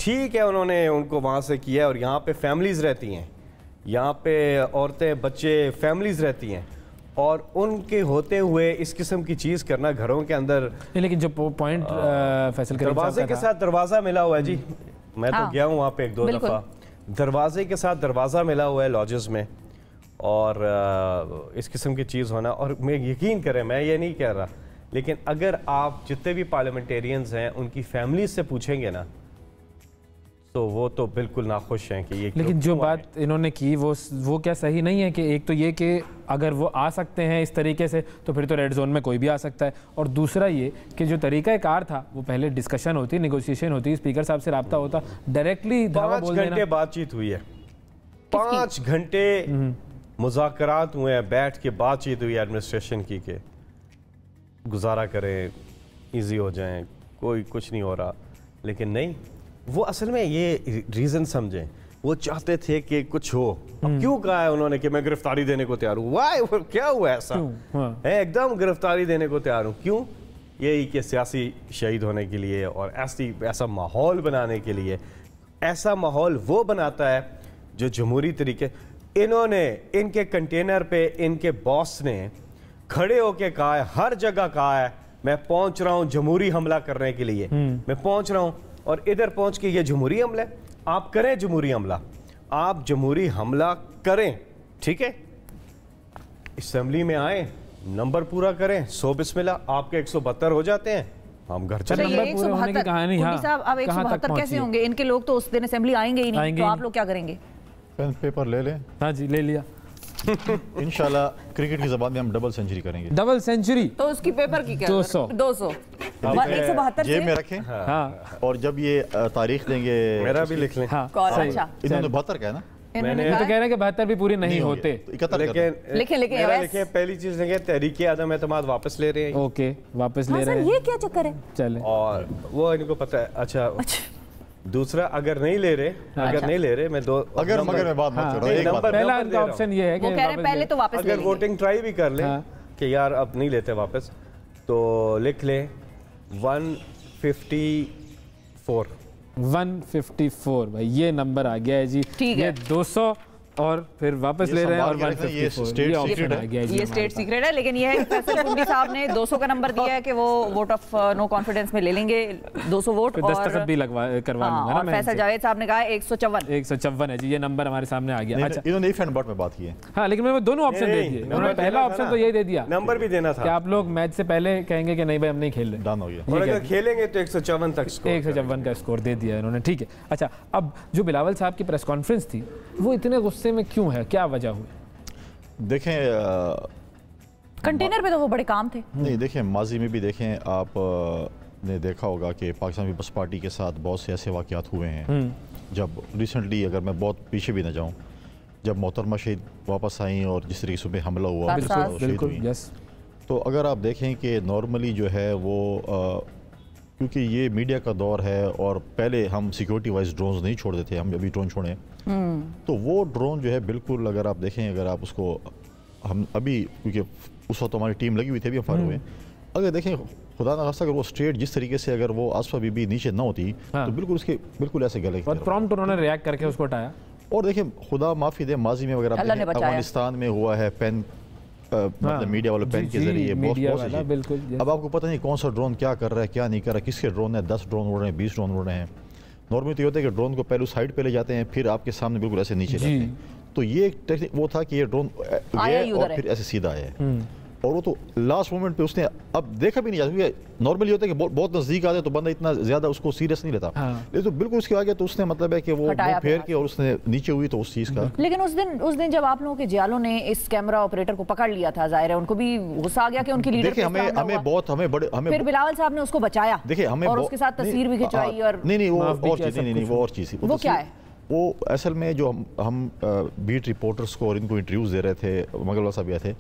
ठीक है, उन्होंने उनको वहाँ से किया, और यहाँ पे फैमिलीज़ रहती हैं, यहाँ पे औरतें बच्चे फैमिलीज़ रहती हैं, और उनके होते हुए इस किस्म की चीज़ करना घरों के अंदर। लेकिन जो पॉइंट फैसल दरवाजे के साथ दरवाज़ा मिला हुआ है जी। मैं तो गया हूँ वहाँ पे 1-2 दफ़ा। दरवाजे के साथ दरवाज़ा मिला हुआ है लॉजेस में, और इस किस्म की चीज़ होना। और मैं यकीन करें, मैं ये नहीं कह रहा, लेकिन अगर आप जितने भी पार्लियामेंटेरियंस हैं उनकी फैमिली से पूछेंगे ना, तो वो तो बिल्कुल नाखुश हैं कि ये। लेकिन जो बात इन्होंने की वो क्या सही नहीं है? कि एक तो ये कि अगर वो आ सकते हैं इस तरीके से, तो फिर तो रेड जोन में कोई भी आ सकता है। और दूसरा ये कि जो तरीका कार था, वो पहले डिस्कशन होती, नेगोशिएशन होती, स्पीकर साहब से रब्ता होता, डायरेक्टली 5 घंटे बातचीत हुई है। 5 घंटे मुज़ाकरात हुए हैं, बैठ के बातचीत हुई एडमिनिस्ट्रेशन की कि गुजारा करें, इजी हो जाएं, कोई कुछ नहीं हो रहा। लेकिन नहीं, वो असल में ये रीज़न समझें, वो चाहते थे कि कुछ हो। अब क्यों कहा है उन्होंने कि मैं गिरफ्तारी देने को तैयार हूँ? वाह, क्या हुआ ऐसा है? एकदम गिरफ्तारी देने को तैयार हूँ। क्यों? यही कि सियासी शहीद होने के लिए, और ऐसा माहौल बनाने के लिए। ऐसा माहौल वो बनाता है जो जमहूरी तरीके। इन्होंने इनके कंटेनर पे इनके बॉस ने खड़े होके कहा है, हर जगह कहा है, मैं पहुंच रहा हूं जमहूरी हमला करने के लिए, मैं पहुंच रहा हूं। और इधर पहुंच के ये जमहूरी हमला है। आप करें जमहूरी हमला, आप जमहूरी हमला करें, ठीक है। असेंबली में आए, नंबर पूरा करें, 100 बिस्मिल्लाह, आपके 172 हो जाते हैं, हम घर चले। नंबर पूरे होने की कहानी। हाँ, साहब, अब 172 कैसे होंगे? इनके लोग तो उस दिन असेंबली आएंगे ही नहीं, तो आप लोग क्या करेंगे? पेन पेपर ले लें। हाँ जी, ले लिया। इंशाल्लाह क्रिकेट की ज़बान में हम डबल सेंचुरी करेंगे। डबल सेंचुरी तो उसकी पेपर की क्या? 200 172 जेब में रखें। हाँ, और जब ये तारीख लेंगे, मेरा भी लिख लें। हाँ, अच्छा, इन्होंने 72 कहा ना, मैंने तो कह रहे हैं कि 72 भी पूरी नहीं होते। लेकिन पहली चीज लेंगे, तहरीक अदम एतमाद वापस ले रहे हैं। ओके, वापस ले रहे हैं। ये क्या चक्कर है? चले, और वो इनको पता है। अच्छा, दूसरा अगर नहीं ले रहे, मैं दो अगर मगर मैं बात मत करो। एक बात, पहला इनका ऑप्शन ये है कि वो कह रहे हैं पहले तो वापस ले अगर वोटिंग ट्राई भी कर ले कि यार अब नहीं लेते वापस, तो लिख ले 154 भाई, ये नंबर आ गया है जी। ये 200 और फिर वापस ले रहे हैं, और 154 ये स्टेट सीक्रेट है। ये स्टेट सीक्रेट है। लेकिन ये फैसल कुंडी साहब ने 200 का नंबर दिया है कि वो वोट ऑफ नो कॉन्फिडेंस में ले लेंगे 200 वोट, और दस्तखत भी करवा लूंगा ना। और फैसल जावेद साहब ने कहा 154 है जी। ये नंबर हमारे सामने आ गया। अच्छा, इन्होंने इफ एंड बट में बात की है। हाँ, लेकिन मैंने दोनों ऑप्शन दे दिए। उन्होंने पहला ऑप्शन तो यही दे दिया, नंबर भी देना था कि आप लोग मैच से पहले कहेंगे कि नहीं भाई हम नहीं खेल रहे, डन हो गया। और अगर खेलेंगे तो 154 तक 154 का स्कोर दे दिया इन्होंने, ठीक है। अच्छा, अब जो बिलावल साहब की प्रेस कॉन्फ्रेंस थी, वो इतने गुस्से में क्यों है? क्या वजह हुई? देखें, कंटेनर पे तो वो बड़े काम थे। नहीं, देखें, माजी में भी देखें, आप ने देखा होगा कि पाकिस्तान पीपल्स पार्टी के साथ बहुत से ऐसे वाक़यात हुए हैं। जब रिसेंटली, अगर मैं बहुत पीछे भी ना जाऊं, जब मोहतरमा शहीद वापस आई और जिस तरीके से हमला हुआ, बिल्कुल, यस। तो अगर आप देखें कि नॉर्मली जो है वो क्योंकि ये मीडिया का दौर है, और पहले हम सिक्योरिटी वाइज ड्रोन्स नहीं छोड़ते थे, हम अभी ड्रोन छोड़े, तो वो ड्रोन जो है बिल्कुल, अगर आप देखें, अगर आप उसको, हम अभी क्योंकि उस वक्त हमारी टीम लगी हुई थी, अभी हम फायर हुए, अगर देखें खुदा ना खास्ता अगर वो स्ट्रेट जिस तरीके से अगर वो आसफा बीबी नीचे ना होती, तो बिल्कुल उसके बिल्कुल ऐसे गले और प्रॉम्प्ट उन्होंने रिएक्ट करके उसको हटाया। और देखिए, खुदा माफ़ी दे, माजी में अगर आप अफगानिस्तान में हुआ है, पेन मतलब मीडिया वालों पेन के जरिए बहुत बिल्कुल। अब आपको पता नहीं कौन सा ड्रोन क्या कर रहा है, क्या नहीं कर रहा है, किसके ड्रोन है, 10 ड्रोन उड़ रहे हैं, 20 ड्रोन उड़ रहे हैं। नॉर्मली तो ये होता है कि ड्रोन को पहले साइड पे ले जाते हैं, फिर आपके सामने बिल्कुल ऐसे नीचे जाते हैं। तो ये एक टेक्निक वो था कि ये ड्रोन गया और फिर ऐसे सीधा आया, और वो तो लास्ट मोमेंट पे उसने अब देखा भी नहीं जाता, क्योंकि नॉर्मली होता है कि बहुत नजदीक आते तो बंदा इतना ज्यादा उसको सीरियस नहीं लेता, लेकिन तो बिल्कुल उसके आगे तो उसने मतलब है कि वो फेर के और उसने नीचे हुई तो उस चीज का। लेकिन उस दिन जब आप लोगों के जियालों ने इस कैमरा ऑपरेटर को पकड़ लिया था, जाहिर है उनको भी गुस्सा आ गया कि उनकी लीडर, देखिए हमें फिर बिलावल साहब ने उसको बचाया, देखिए हमें और उसके साथ तस्वीर भी खिंचवाई, और नहीं वो और चीज नहीं, वो और चीज, वो क्या है, वो असल में जो हम बीट रिपोर्टर्स को और इनको इंटरव्यूज दे रहे थे, मंगलवार साहब आए थे,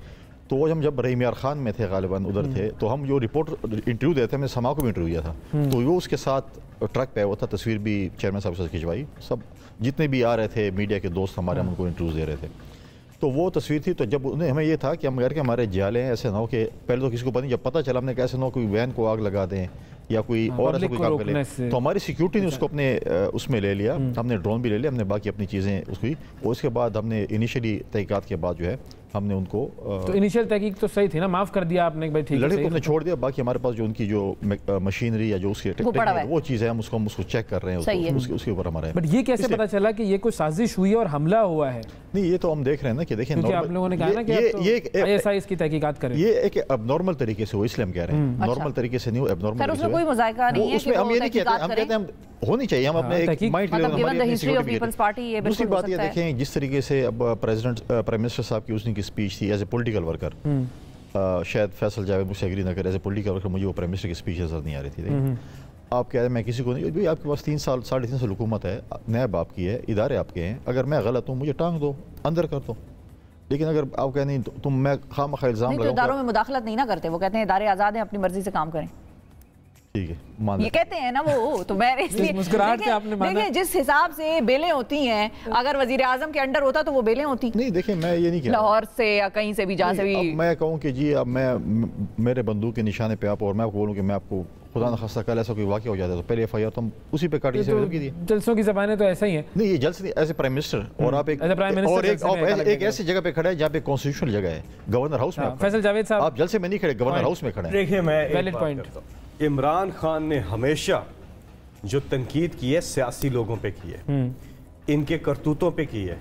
तो वो हम जब रहीम यार खान में थे गालिबन उधर थे, तो हम जो रिपोर्टर इंटरव्यू देते हमने समा को भी इंटरव्यू दिया था, तो वो उसके साथ ट्रक पे हुआ था, तस्वीर भी चेयरमैन साहब से खिंचवाई, सब जितने भी आ रहे थे मीडिया के दोस्त हमारे, हम उनको इंटरव्यूज दे रहे थे, तो वो तस्वीर थी। तो जब उन्हें हमें ये था कि हम घर के हमारे जाले हैं, ऐसे ना हो कि पहले तो किसी को पता नहीं, जब पता चला हमने कैसे ना हो कोई वैन को आग लगा दें या कोई और ऐसा कोई काम कर ले, तो हमारी सिक्योरिटी ने उसको अपने उसमें ले लिया, हमने ड्रोन भी ले लिया, हमने बाकी अपनी चीज़ें उसकी, और उसके बाद हमने इनिशियली तहकीकात के बाद जो है हमने उनको तो इनिशियल तहकीक तो सही थी ना, माफ कर दिया आपने भाई, ठीक है, लड़के को हमने छोड़ दिया, बाकी हमारे पास जो उनकी जो मशीनरी या जो उसके वो चीज़ है हम उसको चेक कर रहे हैं, उसके ऊपर हमारा है। बट ये कैसे पता चला कि ये कोई साजिश हुई और हमला हुआ है? नहीं, ये तो हम देख रहे हैं ना कि देखिए आप लोगों ने कहा ना कि ये इसकी तहकीकात करें, ये एक एबनॉर्मल तरीके से हो, इसलिए हम कह रहे हैं नॉर्मल तरीके से नहीं हो, एबनॉर्मल तरीके से। कोई मजाइका नहीं है, उसमें हम ये नहीं कहते, हम कहते हैं होनी चाहिए, हम अपने एक माइंड क्लियर। दूसरी बात ये देखें जिस तरीके से अब प्राइम मिनिस्टर साहब की उसने की स्पीच थी एज ए पॉलिटिकल वर्कर, शायद फैसल जावेद मुझसे एग्री ना करे, एज ए पॉलिटिकल वर्कर मुझे वो प्राइम मिनिस्टर की स्पीच नजर नहीं आ रही थी। आप कह रहे हैं मैं किसी को नहीं, भाई आपके पास 3 साल 3.5 साल हुकूमत है, नैब आपकी है, इदारे आपके हैं, अगर मैं गलत हूँ मुझे टांग दो, अंदर कर दो, लेकिन अगर आप कह नहीं तुम मैं खामखा इल्जाम लगाऊं, इदारों में मुदाखलत नहीं ना करते, वो कहते हैं इदारे आज़ाद हैं, अपनी मर्जी से काम करें, ठीक है मान ये कहते हैं ना वो, तो मैं इसलिए मुस्कुराहट से आपने माना। देखिए जिस हिसाब से बेलें होती हैं, अगर वजीर आजम के अंडर होता तो वो बेलें होती नहीं। देखिए मैं ये नहीं कह रहा लाहौर से या कहीं से भी, जहाँ से भी मैं कहूँ कि जी अब मैं मेरे बंदूक के निशाने पे आप, और मैं आपको बोलूँ कि मैं आपको खुदा न खास्ता कल ऐसा कोई वाक़या हो जाता है तो पहले FIR तो हम उसी पे काटी से दी। जलसों की ज़बानें तो ऐसा ही हैं। नहीं, ये जलसे एज ए प्राइम मिनिस्टर, और आप एक ऐसी जगह पे खड़े हैं जहाँ पे कॉन्स्टिट्यूशनल जगह है, गवर्नर हाउस में। फैसल जावेद साहब, आप जलसे में नहीं खड़े, गवर्नर हाउस में खड़े हैं। देखिए मैं वैलिड पॉइंट, इमरान खान ने हमेशा जो तनकीद की है सियासी लोगों पे की है, इनके करतूतों पे की है,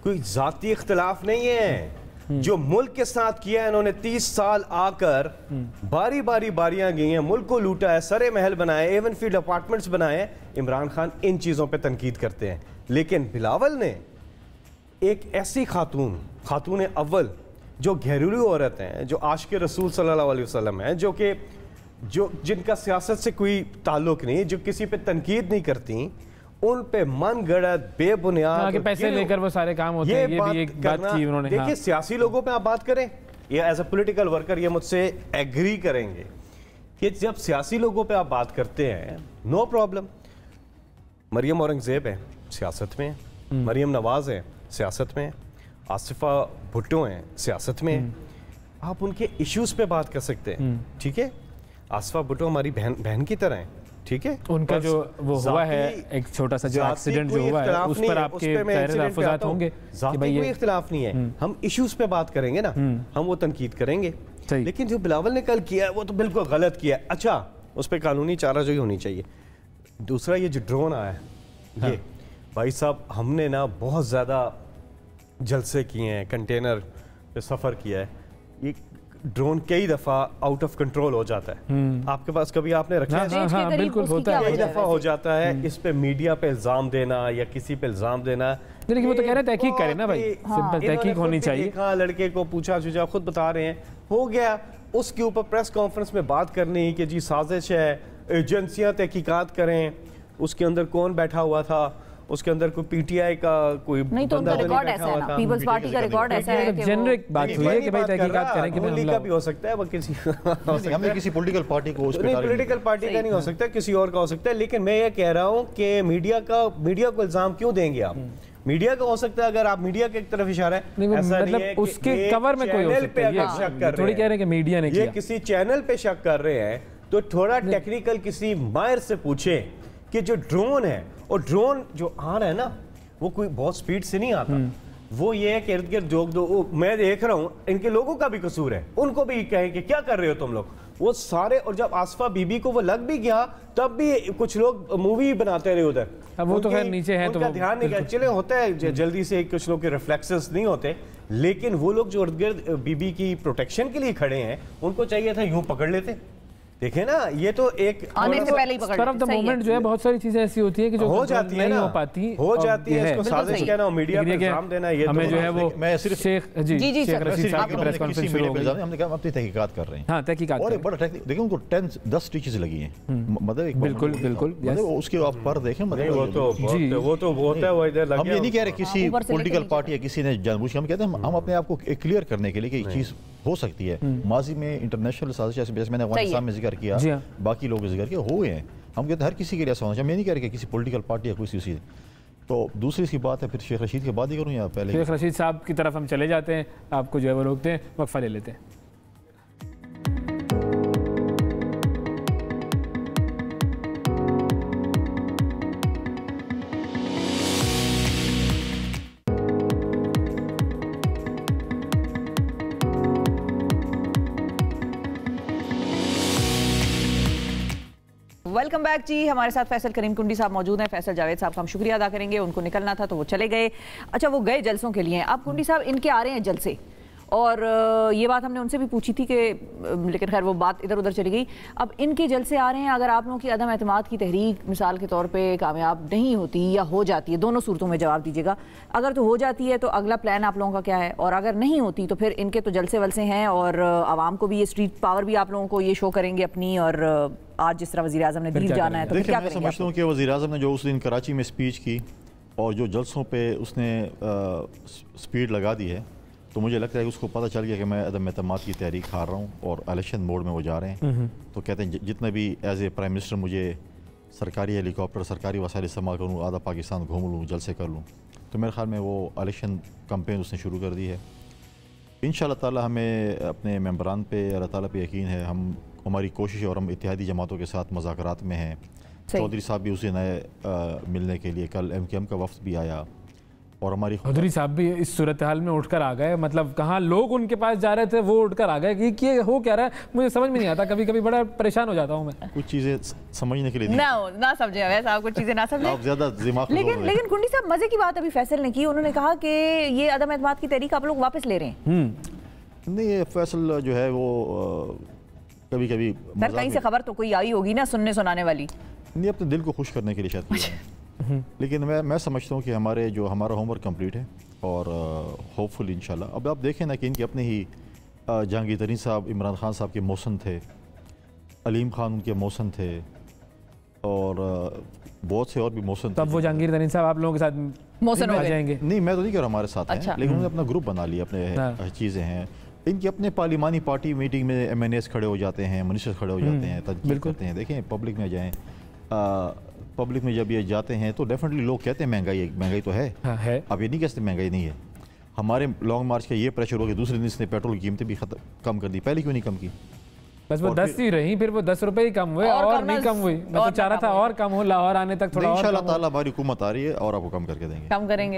कोई जाती इख्तिलाफ नहीं है। जो मुल्क के साथ किया है इन्होंने, 30 साल आकर बारी बारी बारियां गई हैं, मुल्क को लूटा है, सरे महल बनाए, एवन फील्ड अपार्टमेंट्स बनाए हैं। इमरान खान इन चीज़ों पे तनकीद करते हैं, लेकिन बिलावल ने एक ऐसी खातून अव्वल जो घरेलू औरत हैं, जो आशिक रसूल सल्लल्लाहु अलैहि वसल्लम हैं, जो जिनका सियासत से कोई ताल्लुक नहीं, जो किसी पे तनकीद नहीं करती, उन पे मन गढ़त बेबुनियाद पैसे लेकर वो सारे काम होते हैं, ये भी एक बात की उन्होंने। देखिए सियासी लोगों पे आप बात करें, ये एज ए पॉलिटिकल वर्कर ये मुझसे एग्री करेंगे कि जब सियासी लोगों पे आप बात करते हैं, नो प्रॉब्लम, मरियम औरंगजेब है सियासत में, मरियम नवाज है सियासत में, आसिफा भुट्टो हैं सियासत में, आप उनके इश्यूज पे बात कर सकते हैं, ठीक है। आसिफा भुट्टो हमारी बहन की तरह है, ठीक है। उनका जो वो हुआ है एक छोटा सा जो एक्सीडेंट जो हुआ है, उस पर आपके तहफ़्फ़ुज़ात होंगे कि भाई कोई इख्तिलाफ नहीं है, हम इश्यूज पे बात करेंगे ना, हम वो तनकीद करेंगे। लेकिन जो बिलावल ने कल किया है वो तो बिल्कुल गलत किया है। अच्छा, उस पर कानूनी चाराजोई होनी चाहिए। दूसरा ये जो ड्रोन आया है, ये भाई साहब हमने ना बहुत ज़्यादा जलसे किए हैं, कंटेनर पे सफ़र किया है, ये ड्रोन कई दफा आउट ऑफ कंट्रोल हो जाता है। आपके पास कभी आपने रखा है? हाँ, बिल्कुल होता है, कई दफा हो जाता है। इस पे मीडिया पे इल्जाम देना या किसी पे इल्जाम देना, लेकिन वो तो कह रहे हैं तहकीक करें ना भाई, सिंपल तहकीक होनी चाहिए। हाँ, लड़के को पूछा जुझा, खुद बता रहे हैं, हो गया। उसके ऊपर प्रेस कॉन्फ्रेंस में बात करनी कि जी साजिश है, एजेंसियां तहकीकात करें, उसके अंदर कौन बैठा हुआ था, उसके अंदर कोई पीटीआई का कोई नहीं, तो उनका रिकॉर्ड ऐसा है ना, पीपल्स पार्टी का रिकॉर्ड ऐसा है कि जेनरिक बात हुई है कि भाई तहकीकात करें कि हमला का भी हो सकता है, वो किसी हमने किसी पॉलिटिकल पार्टी को, नहीं पॉलिटिकल पार्टी का नहीं हो सकता, किसी और का हो सकता है। लेकिन मैं ये कह रहा हूँ कि मीडिया को इल्जाम क्यों देंगे आप? मीडिया का हो सकता है, अगर आप मीडिया की तरफ इशारा है, ऐसा नहीं है कि उसके कवर में कोई हो सकता है, शक कर थोड़ी कह रहे हैं कि मीडिया ने किया, ये किसी चैनल पे शक कर रहे हैं, तो थोड़ा टेक्निकल किसी माहिर से पूछे कि जो ड्रोन है, और ड्रोन जो आ रहा है ना, वो कोई बहुत स्पीड से नहीं आता, वो ये है कि इर्द गिर्द जोक दो, मैं देख रहा हूँ इनके लोगों का भी कसूर है, उनको भी कहें कि क्या कर रहे हो तुम लोग, वो सारे। और जब आसफा बीबी को वो लग भी गया तब भी कुछ लोग मूवी बनाते रहे उधर। अब वो तो खैर नीचे है, तो उनका ध्यान नहीं गया। चले होता है जल्दी से, कुछ लोग के रिफ्लेक्सेस नहीं होते, लेकिन वो लोग जो इर्द गिर्द बीबी की प्रोटेक्शन के लिए खड़े हैं, उनको चाहिए था यूं पकड़ लेते। देखे ना, ये तो एक आने से पहले ही पकड़ स्पर ऑफ द मोमेंट जो है, बहुत सारी चीजें ऐसी होती है कि जो हो जाती है ना, हो पाती, हो जाती है। इसको साजिश कहना, मीडिया पे इल्जाम देना, ये हमें जो है वो मैं सिर्फ शेख शेख रशीद साहब की प्रेस कॉन्फ्रेंस शुरू हो गई, हमने कहा अपनी तहकीकात कर रहे हैं। हाँ, तहकीकात और एक बड़ा देखिए उनको 10 स्टिचेस लगी हैं, मतलब एक बिल्कुल बिल्कुल, मतलब उसके आप पर देखें, मतलब वो तो होता है, वो इधर लग हम ये नहीं कह रहे किसी ऊपर से पॉलिटिकल लेके पार्टी या किसी ने जानबूझ के, हम कहते हैं हम अपने आप को क्लियर करने के लिए कि चीज़ हो सकती है। माजी में इंटरनेशनल साजिश, जैसे मैंने अफगानिस्तान में जिक्र किया, बाकी लोग जिक्र किया, हुए हैं। हम कहते हैं हर किसी के लिए ऐसा होना चाहिए। मैं नहीं कह रहा कि किसी पॉलिटिकल पार्टी या किसी। तो दूसरी सी बात है, फिर शेख रशीद की बात ही करूँ या पहले? शेख रशीद साहब की तरफ हम चले जाते हैं, आपको जो है वो रोकते हैं, वक्फा ले लेते हैं। वेलकम बैक जी। हमारे साथ फैसल करीम कुंडी साहब मौजूद हैं। फैसल जावेद साहब का हम शुक्रिया अदा करेंगे, उनको निकलना था तो वो चले गए। अच्छा, वो गए जलसों के लिए। अब कुंडी साहब इनके आ रहे हैं जलसे, और ये बात हमने उनसे भी पूछी थी कि, लेकिन खैर वो बात इधर उधर चली गई। अब इनके जलसे आ रहे हैं, अगर आप लोगों की अदम एतमाद की तहरीक मिसाल के तौर पे कामयाब नहीं होती या हो जाती है, दोनों सूरतों में जवाब दीजिएगा। अगर तो हो जाती है तो अगला प्लान आप लोगों का क्या है, और अगर नहीं होती तो फिर इनके तो जलसे वलसे हैं, और आवाम को भी ये स्ट्रीट पावर भी आप लोगों को ये शो करेंगे अपनी, और आज जिस तरह वज़ीर आज़म ने दीव जाना है तो क्या करेंगे? मैं समझता हूँ कि वज़ीर आज़म ने जो उस दिन कराची में स्पीच की और जो जलसों पे उसने स्पीड लगा दी है, तो मुझे लगता है कि उसको पता चल गया कि मैं अदम एतमाद की तहरीक हार रहा हूँ और इलेक्शन मोड में वो जा रहे हैं। तो कहते हैं जितने भी एज ए प्राइम मिनिस्टर मुझे सरकारी हेलीकॉप्टर, सरकारी वसाइल इस्तेमाल करूँ, आधा पाकिस्तान घूम लूँ, जलसे कर लूँ, तो मेरे ख्याल में वो इलेक्शन कैंपेन उसने शुरू कर दी है। इंशाअल्लाह ताला हमें अपने मेंबरान पे, अल्लाह ताला पे यकीन है। हमारी कोशिश है और हम इत्तेहादी जमातों के साथ मुज़ाकरात में हैं। चौधरी साहब भी उसे नए मिलने के लिए, कल MKM का वफ्द भी आया, और हमारी चौधरी साहब भी इस सूरत हाल में उठकर आ गए। मतलब कहाँ लोग उनके पास जा रहे थे, वो उठकर आ गए कि ये हो क्या रहा है, मुझे समझ में नहीं आता। कभी कभी बड़ा परेशान हो जाता हूँ मैं। कुछ चीज़ें समझने के लिए ना समझे वैसा, कुछ चीज़ें ना समझे, आप ज़्यादा दिमाग। लेकिन कुंडी साहब मजे की बात अभी फैसल ने की, उन्होंने कहा कि ये अदम एतमाद की तहरीक आप लोग वापस ले रहे हैं। नहीं, ये फैसल जो है वो कभी कभी कहीं से खबर तो कोई आई होगी ना सुनने सुनाने वाली, नहीं, अपने दिल को खुश करने के लिए शायद। लेकिन मैं समझता हूँ कि हमारा होमवर्क कंप्लीट है, और होपफुल इंशाल्लाह। अब आप देखें ना कि इनके अपने ही जहांगीर तरीन साहब, इमरान खान साहब के मौसन थे, अलीम खान उनके मौसन थे, और बहुत से और भी मौसन थे। तब वो जहांगीर तरीन साहब आप लोगों के साथ मौसन हो जाएंगे? नहीं, मैं तो नहीं कह रहा हमारे साथ अच्छा। हैं, लेकिन उन्होंने अपना ग्रुप बना लिया, अपने चीज़ें हैं। इनके अपने पार्लिमानी पार्टी मीटिंग में MNAs खड़े हो जाते हैं, मिनिस्टर खड़े हो जाते हैं, तनकीद करते हैं। देखें, पब्लिक में जाएँ, पब्लिक में जब ये जाते हैं तो डेफिनेटली लोग कहते हैं महंगाई तो है। अब ये नहीं कहते महंगाई नहीं है। हमारे लॉन्ग मार्च का ये प्रेशर हो गया, दूसरे दिन इसने पेट्रोल की कीमतें भी कम कर दी, पहले क्यों नहीं कम की? बस वो 10 ही रही, फिर वो 10 रुपए ही कम हुए, और नहीं कम हुई। मैं तो चाह रहा था और कम हो, लाहौर आने तक थोड़ा और। इंशाल्लाह ताला हमारी हुकूमत आ रही है और आपको कम करके देंगे, कम करेंगे।